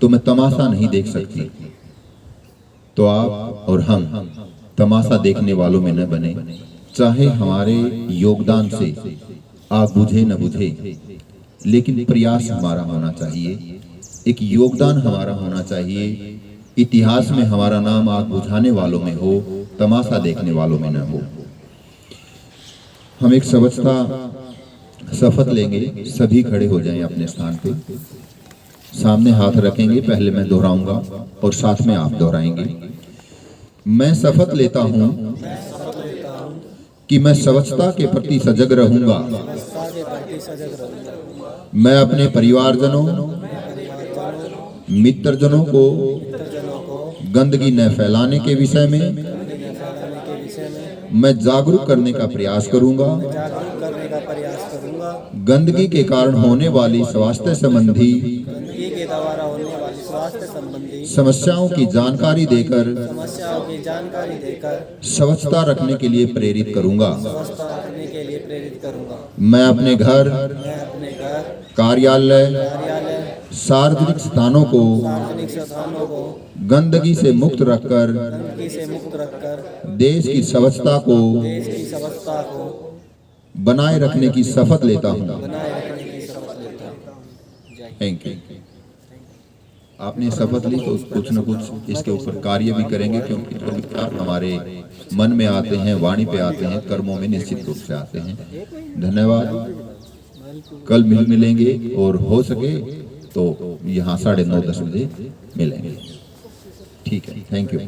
Speaker 1: तो मैं तमाशा नहीं देख सकती, तो आप और हम तमाशा देखने वालों में न बने। चाहे हमारे योगदान से आग बुझे न बुझे, लेकिन प्रयास हमारा होना चाहिए, एक योगदान हमारा होना चाहिए। इतिहास में हमारा नाम आग बुझाने वालों में हो, तमाशा देखने वालों में न हो। हम एक स्वच्छता शपथ लेंगे, सभी खड़े हो जाएं अपने स्थान पे, सामने हाथ रखेंगे। पहले मैं दोहराऊंगा और साथ में आप दोहराएंगे। मैं शपथ लेता हूं कि मैं स्वच्छता के प्रति सजग रहूंगा। मैं अपने परिवारजनों, मित्रजनों को गंदगी न फैलाने के विषय में मैं जागरूक करने का प्रयास करूंगा। गंदगी के कारण होने वाली स्वास्थ्य संबंधी समस्याओं की जानकारी देकर स्वच्छता रखने के लिए प्रेरित करूंगा। मैं अपने घर, कार्यालय, सार्वजनिक स्थानों को गंदगी से मुक्त रखकर देश की स्वच्छता को बनाए रखने की शपथ लेता हूं। Thank you. आपने शपथ ली तो कुछ न कुछ इसके ऊपर कार्य भी करेंगे, क्योंकि जो विचार हमारे मन में आते हैं, वाणी पे आते हैं, कर्मों में निश्चित रूप से आते हैं। धन्यवाद। कल मिलेंगे और हो सके तो यहाँ 9:30-10 बजे मिलेंगे। ठीक है, थैंक यू।